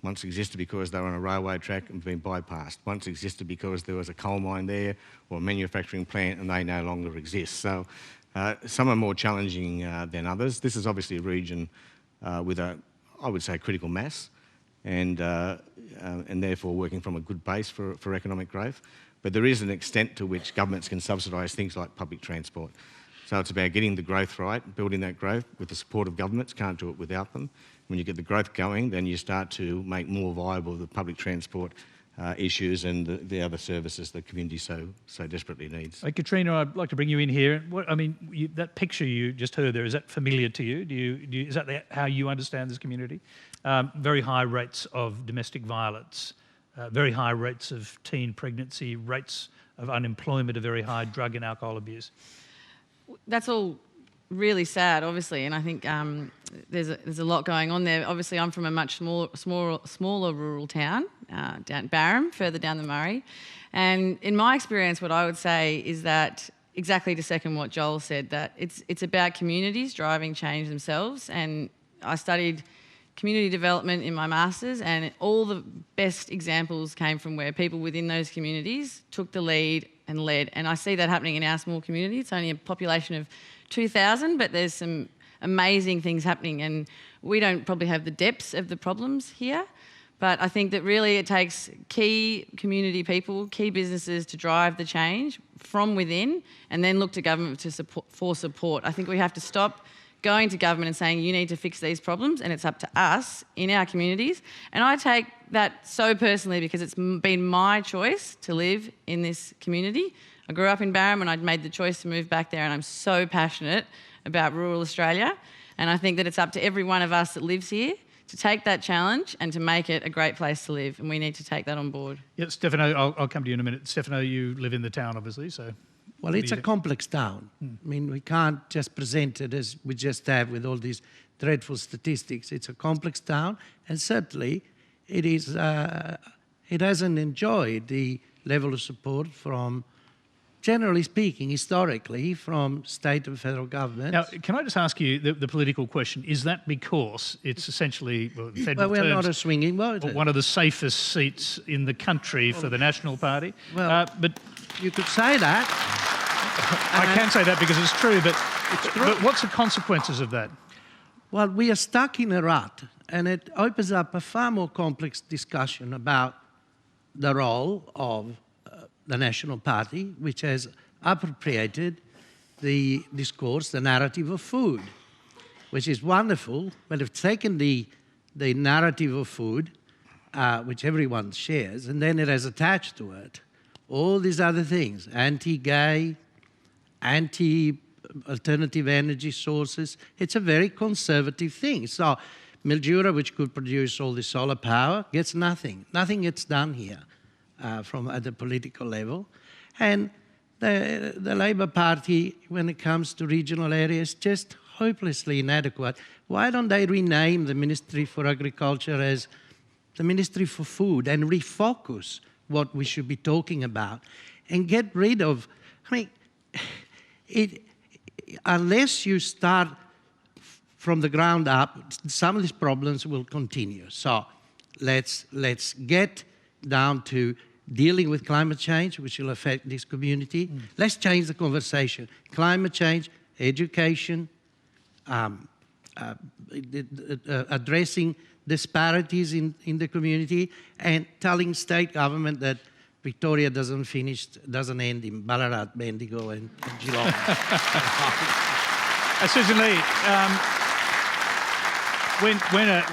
Once existed because they were on a railway track and been bypassed. Once existed because there was a coal mine there or a manufacturing plant and they no longer exist. So some are more challenging than others. This is obviously a region with I would say, critical mass and therefore working from a good base for economic growth. But there is an extent to which governments can subsidise things like public transport. So it's about getting the growth right, building that growth with the support of governments. Can't do it without them. When you get the growth going, then you start to make more viable the public transport issues and the other services the community so desperately needs. Katrina, I'd like to bring you in here. That picture you just heard there, is that familiar to you? Is that how you understand this community? Very high rates of domestic violence. Very high rates of teen pregnancy, rates of unemployment are very high, drug and alcohol abuse. That's all really sad, obviously, and I think there's a lot going on there. Obviously, I'm from a much smaller rural town, down Barham, further down the Murray, and in my experience, what I would say is that exactly to second what Joel said, that it's about communities driving change themselves, and I studied community development in my masters, and all the best examples came from where people within those communities took the lead and led. And I see that happening in our small community. It's only a population of 2,000, but there's some amazing things happening, and we don't probably have the depths of the problems here. But I think that really it takes key community people, key businesses to drive the change from within, and then look to government for support. I think we have to stop going to government and saying, you need to fix these problems and it's up to us in our communities. And I take that so personally because it's been my choice to live in this community. I grew up in Barham and I'd made the choice to move back there, and I'm so passionate about rural Australia. And I think that it's up to every one of us that lives here to take that challenge and to make it a great place to live, and we need to take that on board. Yeah, Stefano, I'll come to you in a minute. Stefano, you live in the town, obviously, so... Well, it's a complex town. I mean, we can't just present it as we just have with all these dreadful statistics. It's a complex town, and certainly it is. It hasn't enjoyed the level of support from, generally speaking, historically, from state and federal governments. Now, can I just ask you the political question? Is that because it's essentially, well, in federal we're terms, not a swinging vote. one of the safest seats in the country for the National Party? Well, but you could say that. I can say that because it's true, but what's the consequences of that? Well, we are stuck in a rut, and it opens up a far more complex discussion about the role of the National Party, which has appropriated the discourse, the narrative of food, which is wonderful, but it's taken the narrative of food, which everyone shares, and then it has attached to it all these other things, anti-gay, anti-alternative energy sources. It's a very conservative thing. So Mildura, which could produce all this solar power, gets nothing. Nothing gets done here from at the political level. And the Labour Party, when it comes to regional areas, just hopelessly inadequate. Why don't they rename the Ministry for Agriculture as the Ministry for Food and refocus what we should be talking about and get rid of, I mean, unless you start from the ground up, some of these problems will continue. So let's get down to dealing with climate change, which will affect this community. Let's change the conversation. Climate change, education, addressing disparities in the community, and telling state government that Victoria doesn't end in Ballarat, Bendigo and Geelong. Sussan Lee,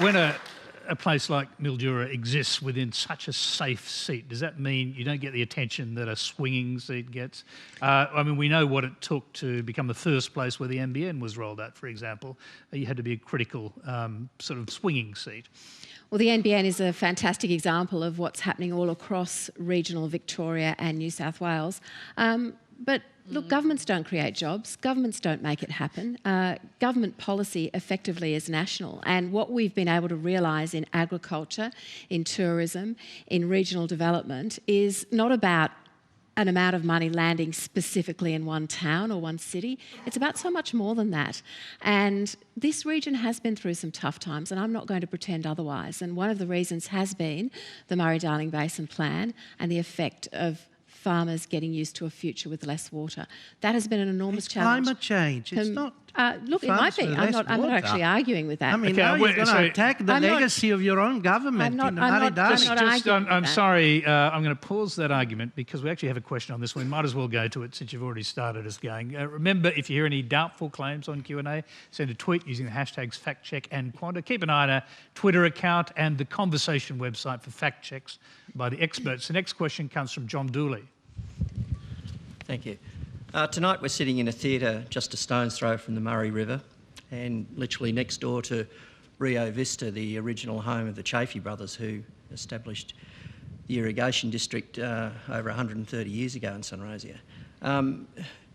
when a place like Mildura exists within such a safe seat, does that mean you don't get the attention that a swinging seat gets? I mean, we know what it took to become the first place where the NBN was rolled out, for example. You had to be a critical sort of swinging seat. Well, the NBN is a fantastic example of what's happening all across regional Victoria and New South Wales. But look, governments don't create jobs. Governments don't make it happen. Government policy effectively is national. And what we've been able to realise in agriculture, in tourism, in regional development is not about an amount of money landing specifically in one town or one city. It's about so much more than that. And this region has been through some tough times, and I'm not going to pretend otherwise. And one of the reasons has been the Murray-Darling Basin Plan and the effect of farmers getting used to a future with less water. That has been an enormous challenge. Climate change. It's not. Look, it might be. I'm not actually arguing with that. I mean, now you're going to attack the legacy of your own government. I'm sorry, I'm going to pause that argument because we actually have a question on this one. We might as well go to it since you've already started us going. Remember, if you hear any doubtful claims on Q&A, send a tweet using the hashtags FactCheck and Quanta. Keep an eye on our Twitter account and the Conversation website for fact checks by the experts. The next question comes from John Dooley. Thank you. Tonight we're sitting in a theatre just a stone's throw from the Murray River and literally next door to Rio Vista, the original home of the Chaffey brothers who established the irrigation district over 130 years ago in Sunraysia.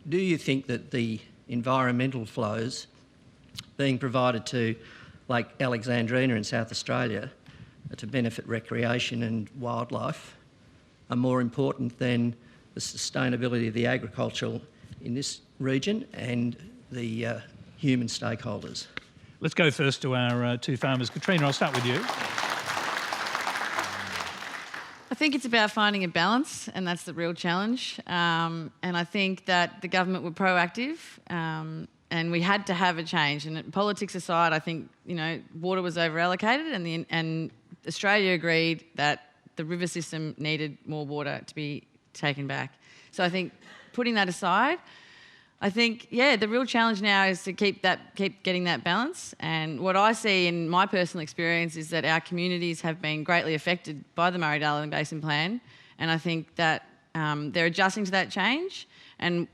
Do you think that the environmental flows being provided to Lake Alexandrina in South Australia to benefit recreation and wildlife are more important than the sustainability of the agriculture in this region and the human stakeholders? Let's go first to our two farmers. Katrina, I'll start with you. I think it's about finding a balance, and that's the real challenge. And I think that the government were proactive, and we had to have a change. And politics aside, I think water was over-allocated, and Australia agreed that the river system needed more water to be taken back. So I think putting that aside, I think, yeah, the real challenge now is to keep getting that balance. And what I see in my personal experience is that our communities have been greatly affected by the Murray-Darling Basin Plan, and I think that they're adjusting to that change. And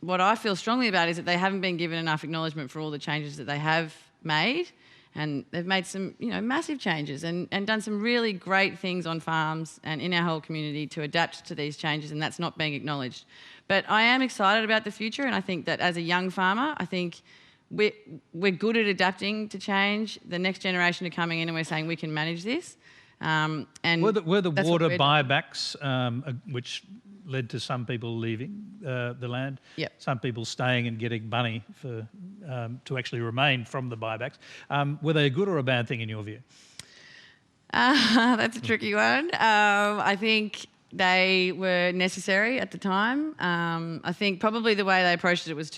what I feel strongly about is that they haven't been given enough acknowledgement for all the changes that they have made, and they've made some, massive changes and done some really great things on farms and in our whole community to adapt to these changes, and that's not being acknowledged. But I am excited about the future, and I think that as a young farmer, I think we're good at adapting to change. The next generation are coming in and we're saying we can manage this. And were the that's what water we're doing. buybacks, which led to some people leaving the land, Yep. some people staying and getting money for to actually remain from the buybacks, were they a good or a bad thing in your view? That's a tricky one. I think they were necessary at the time. I think probably the way they approached it was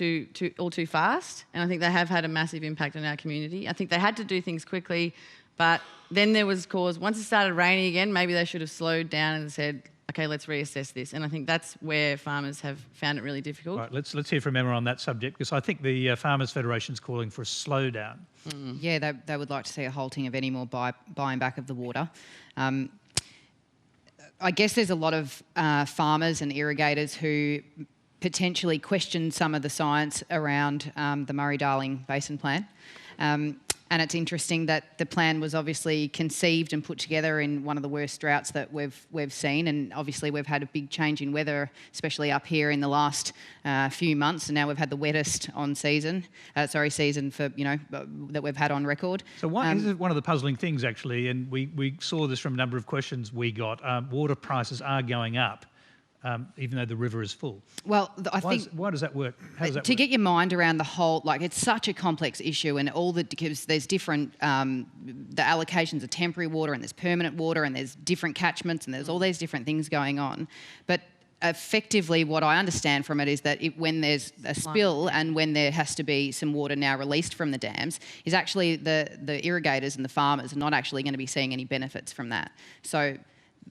all too fast, and I think they have had a massive impact on our community. I think they had to do things quickly, but then there was cause. Once it started raining again, maybe they should have slowed down and said, okay, let's reassess this. And I think that's where farmers have found it really difficult. Right, let's hear from Emma on that subject, because I think the Farmers Federation's calling for a slowdown. Yeah, they would like to see a halting of any more buying back of the water. I guess there's a lot of farmers and irrigators who potentially question some of the science around the Murray-Darling Basin Plan. And it's interesting that the plan was obviously conceived and put together in one of the worst droughts that we've seen, and obviously we've had a big change in weather, especially up here in the last few months, and now we've had the wettest season for that we've had on record. So this is one of the puzzling things actually, and we saw this from a number of questions we got. Water prices are going up. Even though the river is full. Well, why does that work? How does that to work? get your mind around the whole, it's such a complex issue, and because there's different, the allocations of temporary water and there's permanent water and there's different catchments and there's all these different things going on. But effectively, what I understand from it is that when there's a spill and when there has to be some water now released from the dams, is actually the irrigators and the farmers are not actually going to be seeing any benefits from that. So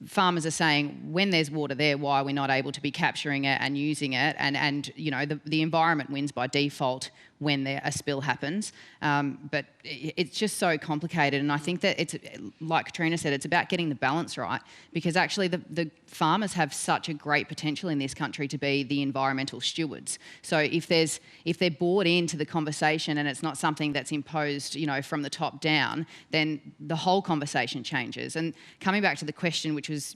farmers are saying, when there's water there, why are we not able to be capturing it and using it? And the environment wins by default when a spill happens. But it's just so complicated. And I think that it's, like Katrina said, it's about getting the balance right, because actually the farmers have such a great potential in this country to be the environmental stewards. So if they're bought into the conversation and it's not something that's imposed, from the top down, then the whole conversation changes. And coming back to the question, which was,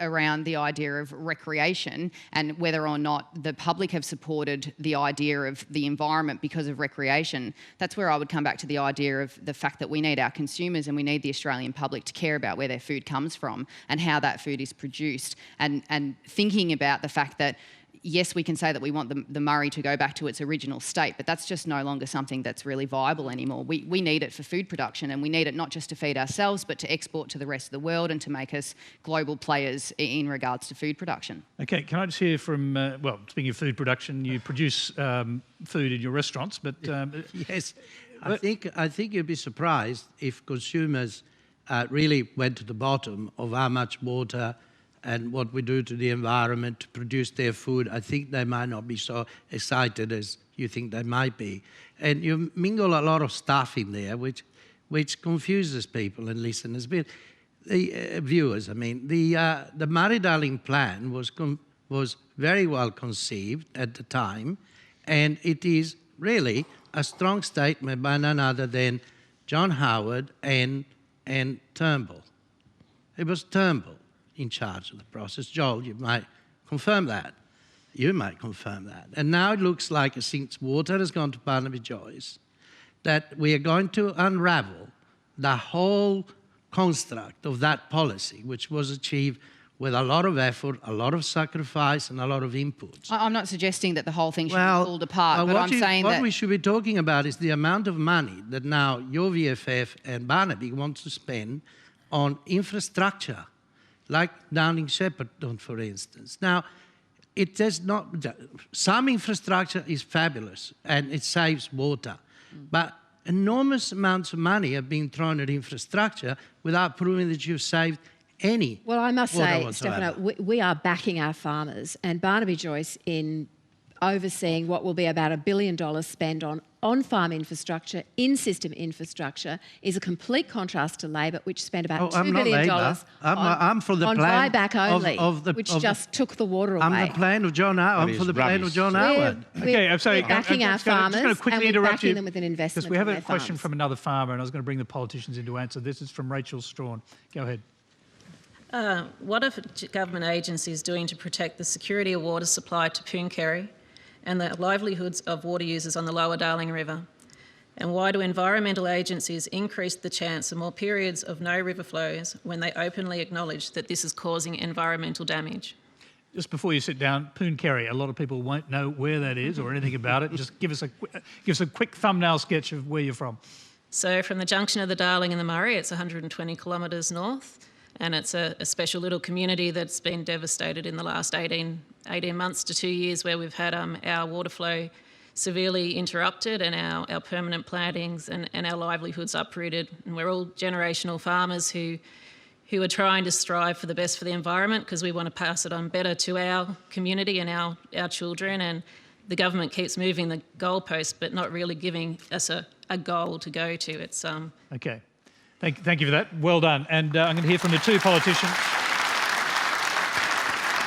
around the idea of recreation and whether or not the public have supported the idea of the environment because of recreation, that's where I would come back to the idea of the fact that we need our consumers and we need the Australian public to care about where their food comes from and how that food is produced, and thinking about the fact that yes, we can say that we want the Murray to go back to its original state, but that's just no longer something that's really viable anymore. We need it for food production, and we need it not just to feed ourselves, but to export to the rest of the world and to make us global players in regards to food production. Okay, can I just hear from, speaking of food production, you produce food in your restaurants, but... Yes, I think you'd be surprised if consumers really went to the bottom of how much water and what we do to the environment to produce their food. I think they might not be so excited as you think they might be. And you mingle a lot of stuff in there, which confuses people and listeners, viewers. I mean, the Murray-Darling plan was very well conceived at the time, and it is really a strong statement by none other than John Howard and Turnbull. It was Turnbull in charge of the process. Joel, you might confirm that. You might confirm that. And now it looks like, since water has gone to Barnaby Joyce, that we are going to unravel the whole construct of that policy, which was achieved with a lot of effort, a lot of sacrifice, and a lot of inputs. I'm not suggesting that the whole thing should be pulled apart, but I'm saying that... What we should be talking about is the amount of money that now your VFF and Barnaby want to spend on infrastructure, like Downing Shepherdton, for instance. Now, it does not... Some infrastructure is fabulous, and it saves water, but enormous amounts of money have been thrown at infrastructure without proving that you've saved any. Well, I must say, whatsoever. Stefano, we are backing our farmers, and Barnaby Joyce in overseeing what will be about $1 billion spent on farm infrastructure, in-system infrastructure, is a complete contrast to Labor, which spent about $2 billion I'm for the on plan buyback only, of just took the water away. I'm the plan of John Howard. I'm for the plan of John Howard. Okay, I'm sorry. We're backing our farmers just quickly and we're interrupt backing you, them with an investment because we have in a their question farms. from another farmer, and I was going to bring the politicians in to answer. This is from Rachel Strawn. Go ahead. What are government agencies doing to protect the security of water supply to Pooncarie and the livelihoods of water users on the Lower Darling River? And why do environmental agencies increase the chance of more periods of no river flows when they openly acknowledge that this is causing environmental damage? Just before you sit down, Pooncarie, a lot of people won't know where that is or anything about it. Just give us a quick thumbnail sketch of where you're from. So from the junction of the Darling and the Murray, it's 120 kilometres north, and it's a special little community that's been devastated in the last 18 months to 2 years, where we've had our water flow severely interrupted and our permanent plantings and our livelihoods uprooted. And we're all generational farmers who are trying to strive for the best for the environment, because we want to pass it on better to our community and our children. And the government keeps moving the goalpost but not really giving us a goal to go to. It's Okay. Thank you for that. Well done. And I'm going to hear from the two politicians.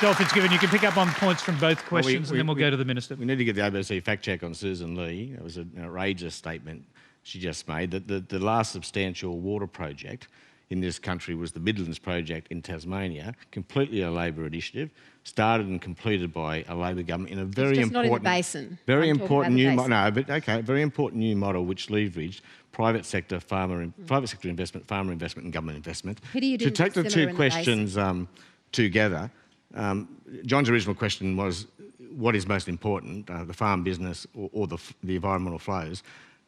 Joel Fitzgibbon, you can pick up on points from both questions, and then we'll go to the Minister. We need to get the ABC fact check on Sussan Lee. That was an outrageous statement she just made. That the last substantial water project in this country was the Midlands project in Tasmania, completely a Labor initiative, started and completed by a Labor government in a very It's just important, not in the basin. very I'm important talking new about the no, but okay, very important new model which leveraged private sector investment, farmer investment, and government investment. Pity you To didn't take the simmer two in the questions together, John's original question was, what is most important, the farm business or the environmental flows?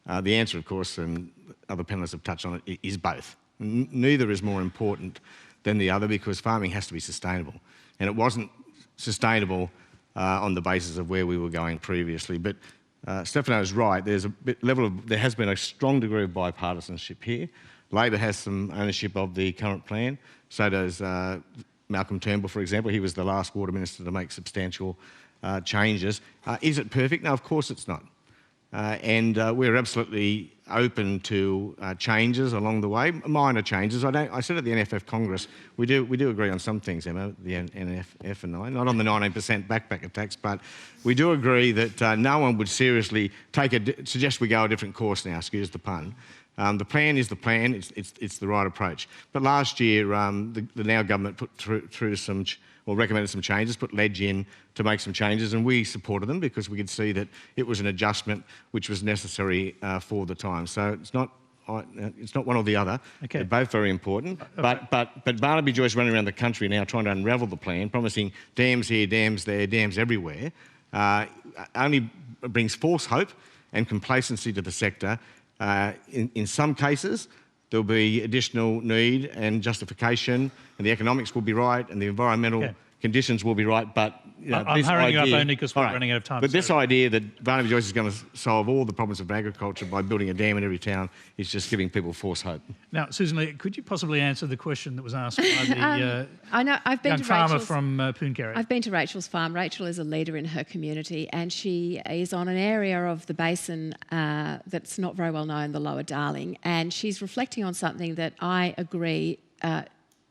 The answer, of course, and other panellists have touched on it, is both. Neither is more important than the other, because farming has to be sustainable. And it wasn't sustainable on the basis of where we were going previously. But Stefano is right. There has been a strong degree of bipartisanship here. Labor has some ownership of the current plan. So does Malcolm Turnbull, for example. He was the last water minister to make substantial changes. Is it perfect? No, of course it's not. And we're absolutely open to changes along the way, minor changes. I said at the NFF Congress, we do agree on some things, Emma, the NFF and I, not on the 19% backpacker tax, but we do agree that no one would seriously suggest we go a different course now, excuse the pun. The plan is the plan, it's the right approach. But last year, the now government put through recommended some changes, put Ledge in to make some changes, and we supported them because we could see that it was an adjustment which was necessary for the time. So it's not one or the other. Okay. They're both very important. Okay. But Barnaby Joyce running around the country now trying to unravel the plan, promising dams here, dams there, dams everywhere, only brings false hope and complacency to the sector. In some cases, there'll be additional need and justification, and the economics will be right, and the environmental conditions will be right. But I'm hurrying you up only because we're running out of time. But this idea that Barnaby Joyce is going to solve all the problems of agriculture by building a dam in every town is just giving people false hope. Now, Sussan Lee, could you possibly answer the question that was asked by the I know, I've been young to farmer Rachel's, from Pooncarie? I've been to Rachel's farm. Rachel is a leader in her community, and she is on an area of the basin that's not very well known, the Lower Darling, and she's reflecting on something that I agree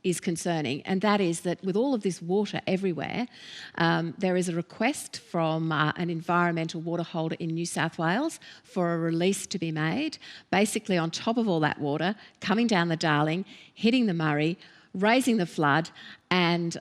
is concerning, and that is that with all of this water everywhere, there is a request from an environmental water holder in New South Wales for a release to be made, basically on top of all that water, coming down the Darling, hitting the Murray, raising the flood, and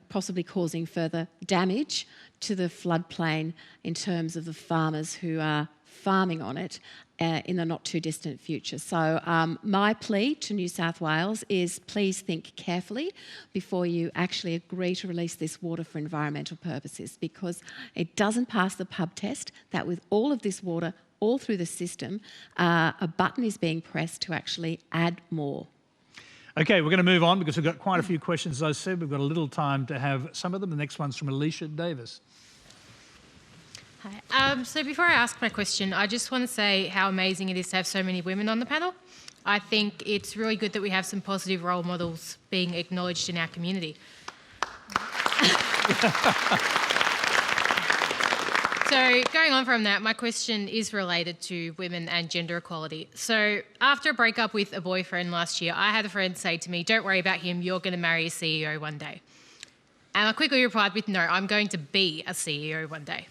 possibly causing further damage to the floodplain in terms of the farmers who are farming on it in the not too distant future. So my plea to New South Wales is please think carefully before you actually agree to release this water for environmental purposes, because it doesn't pass the pub test that with all of this water all through the system, a button is being pressed to actually add more. Okay, we're going to move on because we've got quite a few questions. As I said, we've got a little time to have some of them. The next one's from Alicia Davis. Hi. So before I ask my question, I just want to say how amazing it is to have so many women on the panel. I think it's really good that we have some positive role models being acknowledged in our community. So going on from that, my question is related to women and gender equality. So after a breakup with a boyfriend last year, I had a friend say to me, "Don't worry about him, you're going to marry a CEO one day." And I quickly replied with, "No, I'm going to be a CEO one day."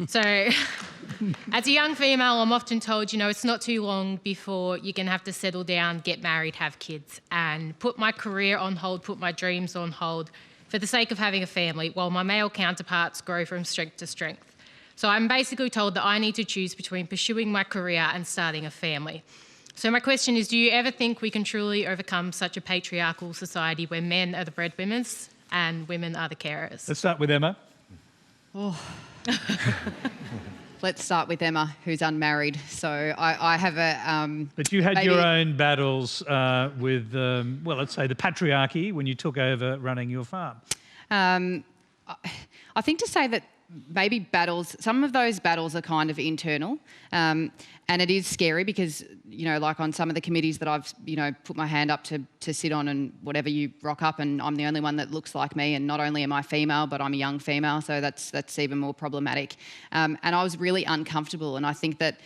So as a young female, I'm often told, it's not too long before you're going to have to settle down, get married, have kids, and put my career on hold, put my dreams on hold for the sake of having a family, while my male counterparts grow from strength to strength. So I'm basically told that I need to choose between pursuing my career and starting a family. So my question is, do you ever think we can truly overcome such a patriarchal society where men are the breadwinners and women are the carers? Let's start with Emma. Oh. Let's start with Emma, who's unmarried. So I have a... But you had your own battles with, let's say the patriarchy when you took over running your farm. I think to say that maybe some of those battles are kind of internal, and it is scary because, like on some of the committees that I've, put my hand up to sit on, and whatever you rock up, and I'm the only one that looks like me, and not only am I female, but I'm a young female, so that's even more problematic. And I was really uncomfortable, and I think that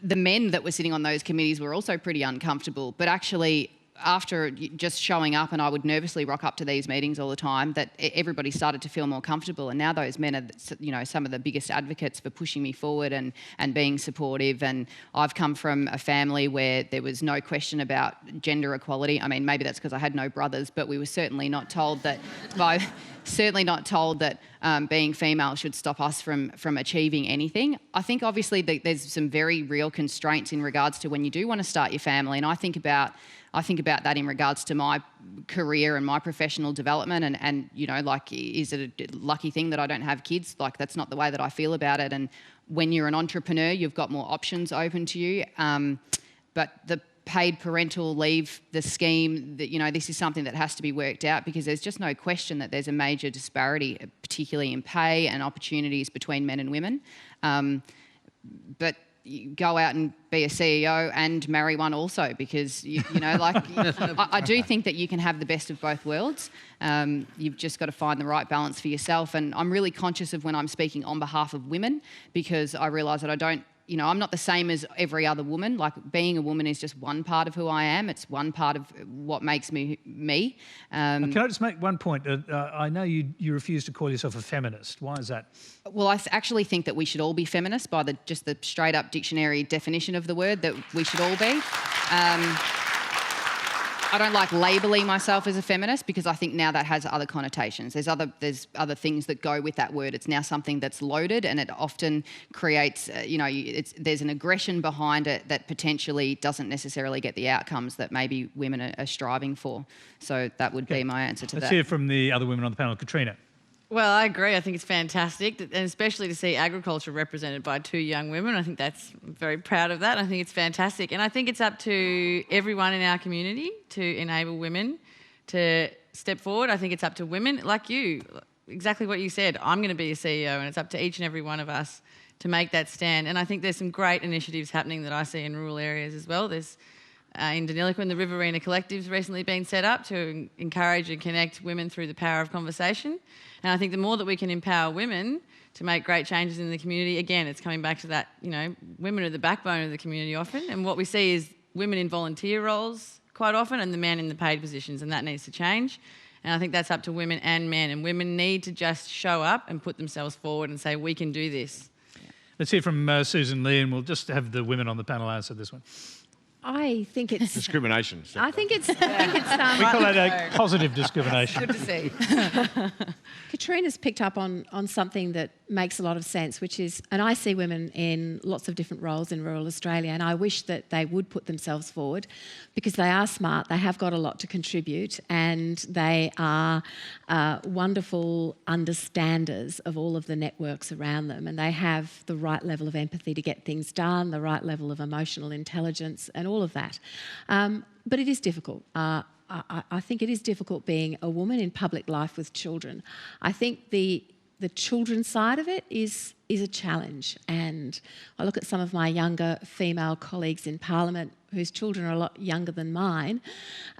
the men that were sitting on those committees were also pretty uncomfortable, but actually after just showing up, and I would nervously rock up to these meetings all the time, that everybody started to feel more comfortable. And now those men are, some of the biggest advocates for pushing me forward and being supportive. And I've come from a family where there was no question about gender equality. I mean, maybe that's because I had no brothers, but we were certainly not told that being female should stop us from achieving anything. I think obviously there's some very real constraints in regards to when you do want to start your family, and I think about that in regards to my career and my professional development, and is it a lucky thing that I don't have kids? Like, that's not the way that I feel about it. And when you're an entrepreneur, you've got more options open to you. But the paid parental leave, the scheme, this is something that has to be worked out, because there's just no question that there's a major disparity, particularly in pay and opportunities between men and women. But you go out and be a CEO and marry one also, because, I do think that you can have the best of both worlds. You've just got to find the right balance for yourself. And I'm really conscious of when I'm speaking on behalf of women, because I realise that I don't, I'm not the same as every other woman. Like, being a woman is just one part of who I am. It's one part of what makes me me. Can I just make one point? I know you refuse to call yourself a feminist. Why is that? Well, I actually think that we should all be feminists by just the straight up dictionary definition of the word, that we should all be. I don't like labelling myself as a feminist, because I think now that has other connotations. There's other things that go with that word. It's now something that's loaded, and it often creates, there's an aggression behind it that potentially doesn't necessarily get the outcomes that maybe women are striving for. So that would be my answer to that. Let's hear from the other women on the panel. Katrina. Well, I agree. I think it's fantastic, and especially to see agriculture represented by two young women. I'm very proud of that. I think it's fantastic. And I think it's up to everyone in our community to enable women to step forward. I think it's up to women like you, exactly what you said. I'm going to be a CEO, and it's up to each and every one of us to make that stand. And I think there's some great initiatives happening that I see in rural areas as well. There's in Deniliquin, the Riverina Collective's recently been set up to encourage and connect women through the power of conversation. And I think the more that we can empower women to make great changes in the community, again, it's coming back to that, women are the backbone of the community often. And what we see is women in volunteer roles quite often, and the men in the paid positions, and that needs to change. And I think that's up to women and men. And women need to just show up and put themselves forward and say, we can do this. Let's hear from Sussan Lee, and we'll just have the women on the panel answer this one. I think it's discrimination. I think it's. We call that a positive discrimination. Good to see. Katrina's picked up on something that makes a lot of sense, which is, and I see women in lots of different roles in rural Australia, and I wish that they would put themselves forward, because they are smart, they have got a lot to contribute, and they are wonderful understanders of all of the networks around them, and they have the right level of empathy to get things done, the right level of emotional intelligence, and all of that. But it is difficult. I think it is difficult being a woman in public life with children. I think the children's side of it is a challenge, and I look at some of my younger female colleagues in Parliament whose children are a lot younger than mine,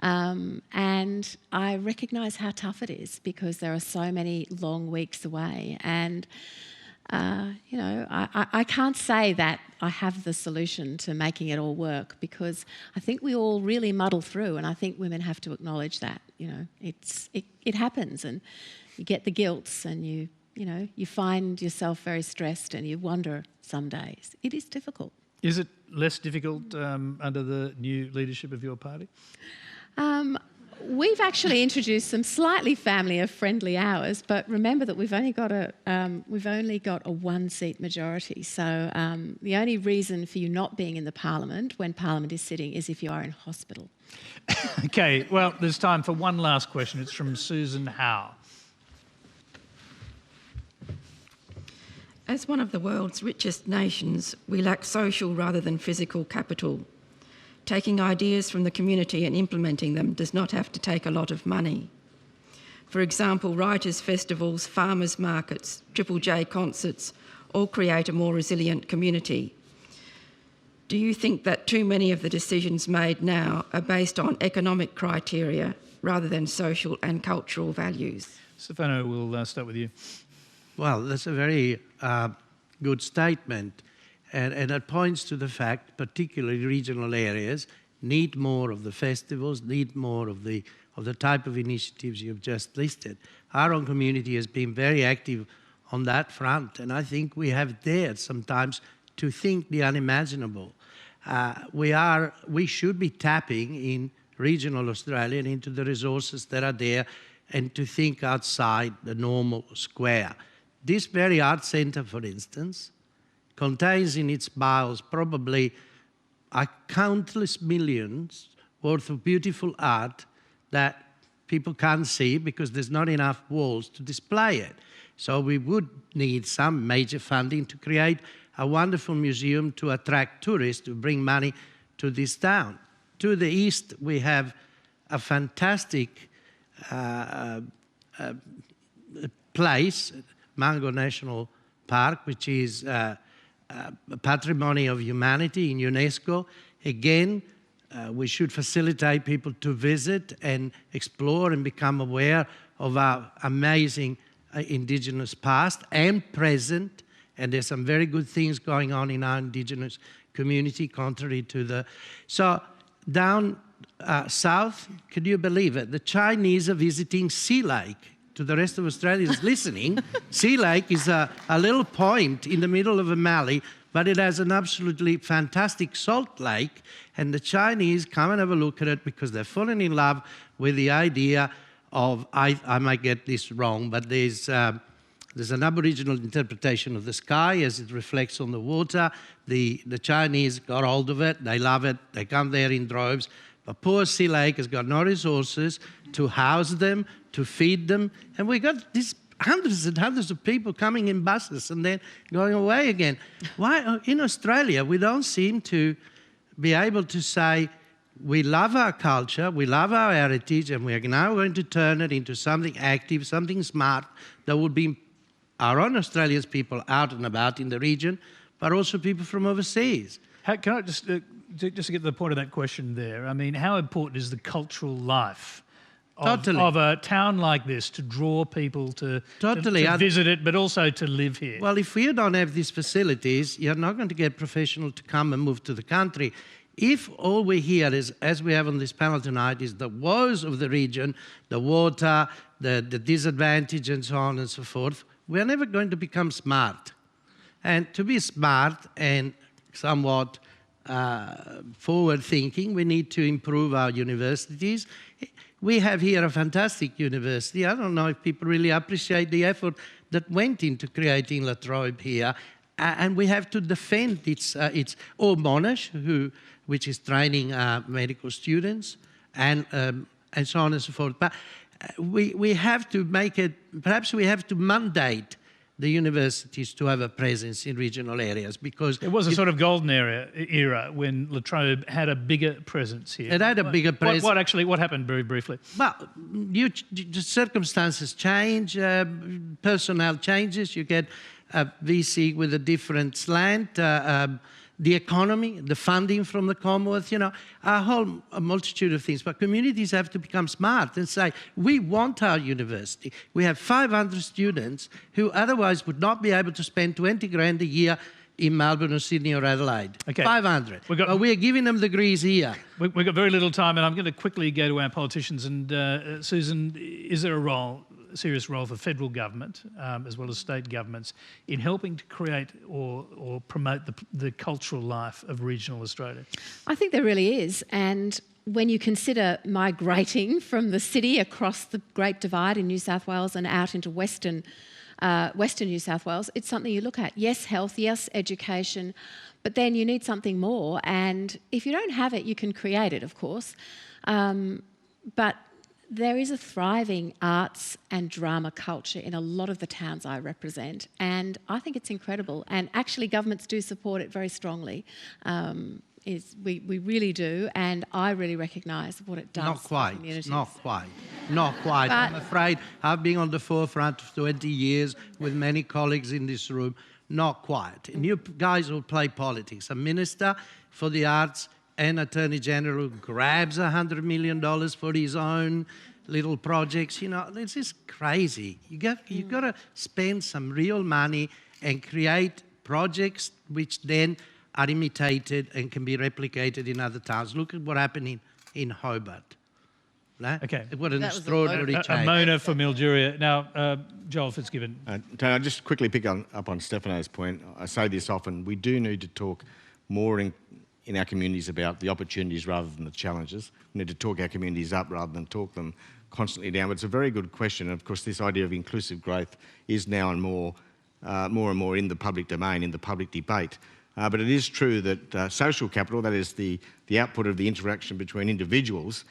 and I recognise how tough it is, because there are so many long weeks away, and I can't say that I have the solution to making it all work, because I think we all really muddle through, and I think women have to acknowledge that. It happens, and you get the guilts, and you find yourself very stressed, and you wonder some days. It is difficult. Is it less difficult under the new leadership of your party? We've actually introduced some slightly family-friendly hours, but remember that we've only got a one-seat majority. So the only reason for you not being in the Parliament when Parliament is sitting is if you are in hospital. Okay, well, there's time for one last question. It's from Sussan Howe. As one of the world's richest nations, we lack social rather than physical capital. Taking ideas from the community and implementing them does not have to take a lot of money. For example, writers' festivals, farmers' markets, Triple J concerts all create a more resilient community. Do you think that too many of the decisions made now are based on economic criteria rather than social and cultural values? Stefano, we'll start with you. Well, that's a very good statement. And it points to the fact, particularly regional areas, need more of the festivals, need more of the type of initiatives you've just listed. Our own community has been very active on that front, and I think we have dared sometimes to think the unimaginable. We should be tapping in regional Australia and into the resources that are there, and to think outside the normal square. This very art centre, for instance, contains in its bowels probably countless millions worth of beautiful art that people can't see because there's not enough walls to display it. So we would need some major funding to create a wonderful museum to attract tourists, to bring money to this town. To the east, we have a fantastic place, Mango National Park, which is Patrimony of Humanity in UNESCO. Again, we should facilitate people to visit and explore and become aware of our amazing Indigenous past and present. And there's some very good things going on in our Indigenous community, contrary to the... So down south, could you believe it? The Chinese are visiting Sea Lake. To the rest of Australia is listening. Sea Lake is a little point in the middle of a Mallee, but it has an absolutely fantastic salt lake, and the Chinese come and have a look at it because they've fallen in love with the idea of, I might get this wrong, but there's an Aboriginal interpretation of the sky as it reflects on the water. The Chinese got hold of it, they love it, they come there in droves, but poor Sea Lake has got no resources to house them, to feed them, and we got these hundreds and hundreds of people coming in buses and then going away again. Why in Australia we don't seem to be able to say we love our culture, we love our heritage, and we are now going to turn it into something active, something smart that would be our own Australians people out and about in the region, but also people from overseas. Can I just to get to the point of that question there, I mean, how important is the cultural life of a town like this to draw people to visit it, but also to live here? Well, if you don't have these facilities, you're not going to get professionals to come and move to the country. If all we hear is, as we have on this panel tonight, is the woes of the region, the water, the disadvantage and so on and so forth, we're never going to become smart. And to be smart and somewhat forward-thinking, we need to improve our universities. We have here a fantastic university. I don't know if people really appreciate the effort that went into creating La Trobe here. And we have to defend its Monash, which is training medical students, and so on and so forth. But we have to make it, perhaps we have to mandate the universities to have a presence in regional areas, because... It was a sort of golden era when La Trobe had a bigger presence here. It had a bigger presence. What happened, very briefly? Well, circumstances change, personnel changes, you get a VC with a different slant, the economy, the funding from the Commonwealth, a multitude of things. But communities have to become smart and say, we want our university. We have 500 students who otherwise would not be able to spend 20 grand a year in Melbourne or Sydney or Adelaide. Okay. 500. But we're giving them degrees here. We've got very little time, and I'm going to quickly go to our politicians. And Sussan, is there a serious role for federal government, as well as state governments, in helping to create or promote the cultural life of regional Australia? I think there really is. And when you consider migrating from the city across the Great Divide in New South Wales and out into Western New South Wales, it's something you look at. Yes, health, yes, education, but then you need something more. And if you don't have it, you can create it, of course. But there is a thriving arts and drama culture in a lot of the towns I represent, and I think it's incredible. And actually, governments do support it very strongly. We really do, and I really recognise what it does Not quite, for communities. not quite. But I'm afraid I've been on the forefront for 20 years with many colleagues in this room. Not quite. And you guys will play politics. A minister for the arts and Attorney General grabs $100 million for his own little projects. This is crazy. You've got to spend some real money and create projects which then are imitated and can be replicated in other towns. Look at what happened in Hobart. Okay. What an extraordinary change. A Mona for Mildura. Now, Joel Fitzgibbon. Tony, I'll just quickly pick up on Stefano's point. I say this often, we do need to talk more in our communities about the opportunities rather than the challenges. We need to talk our communities up rather than talk them constantly down. But it's a very good question. And of course, this idea of inclusive growth is now and more and more in the public domain, in the public debate. But it is true that social capital, that is the output of the interaction between individuals,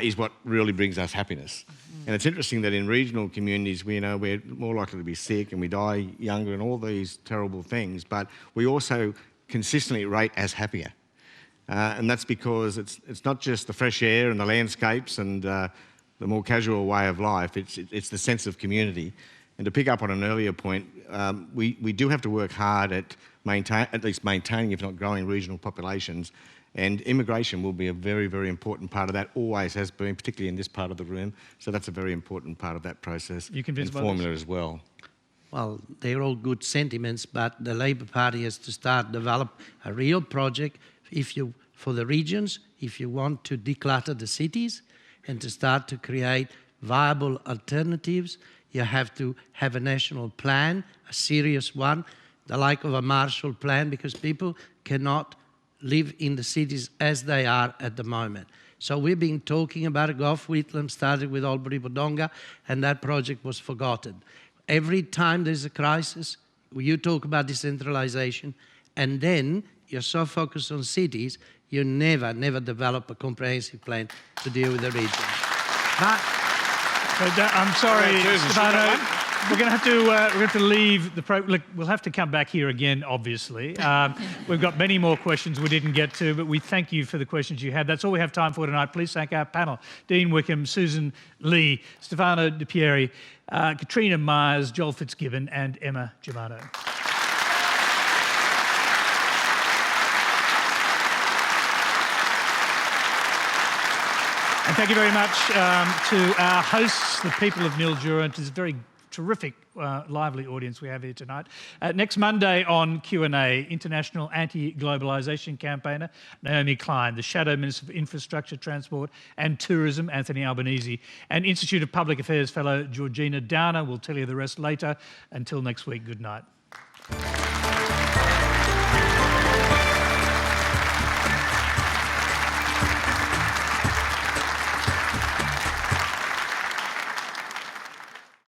is what really brings us happiness. And it's interesting that in regional communities, we're more likely to be sick and we die younger and all these terrible things, but we also consistently rate as happier. And that's because it's not just the fresh air and the landscapes and the more casual way of life, it's the sense of community. And to pick up on an earlier point, we do have to work hard at least maintaining, if not growing, regional populations. And immigration will be a very, very important part of that, always has been, particularly in this part of the room. So that's a very important part of that process and formula as well. Well, they're all good sentiments, but the Labor Party has to start develop a real project for the regions, if you want to declutter the cities and to start to create viable alternatives. You have to have a national plan, a serious one, the like of a Marshall Plan, because people cannot live in the cities as they are at the moment. So we've been talking about it. Gough Whitlam started with Albury Wodonga, and that project was forgotten. Every time there's a crisis, you talk about decentralisation, and then you're so focused on cities, you never develop a comprehensive plan to deal with the region. I'm sorry, Stefano. We're going to have to leave the program. We'll have to come back here again, obviously. We've got many more questions we didn't get to, but we thank you for the questions you had. That's all we have time for tonight. Please thank our panel: Dean Wickham, Sussan Lee, Stefano Pieri, Katrina Myers, Joel Fitzgibbon, and Emma Germano. And thank you very much to our hosts, the people of Mildura, and to this very terrific, lively audience we have here tonight. Next Monday on Q&A, International Anti-Globalisation Campaigner Naomi Klein, the Shadow Minister for Infrastructure, Transport and Tourism, Anthony Albanese, and Institute of Public Affairs Fellow Georgina Downer. We'll tell you the rest later. Until next week, good night.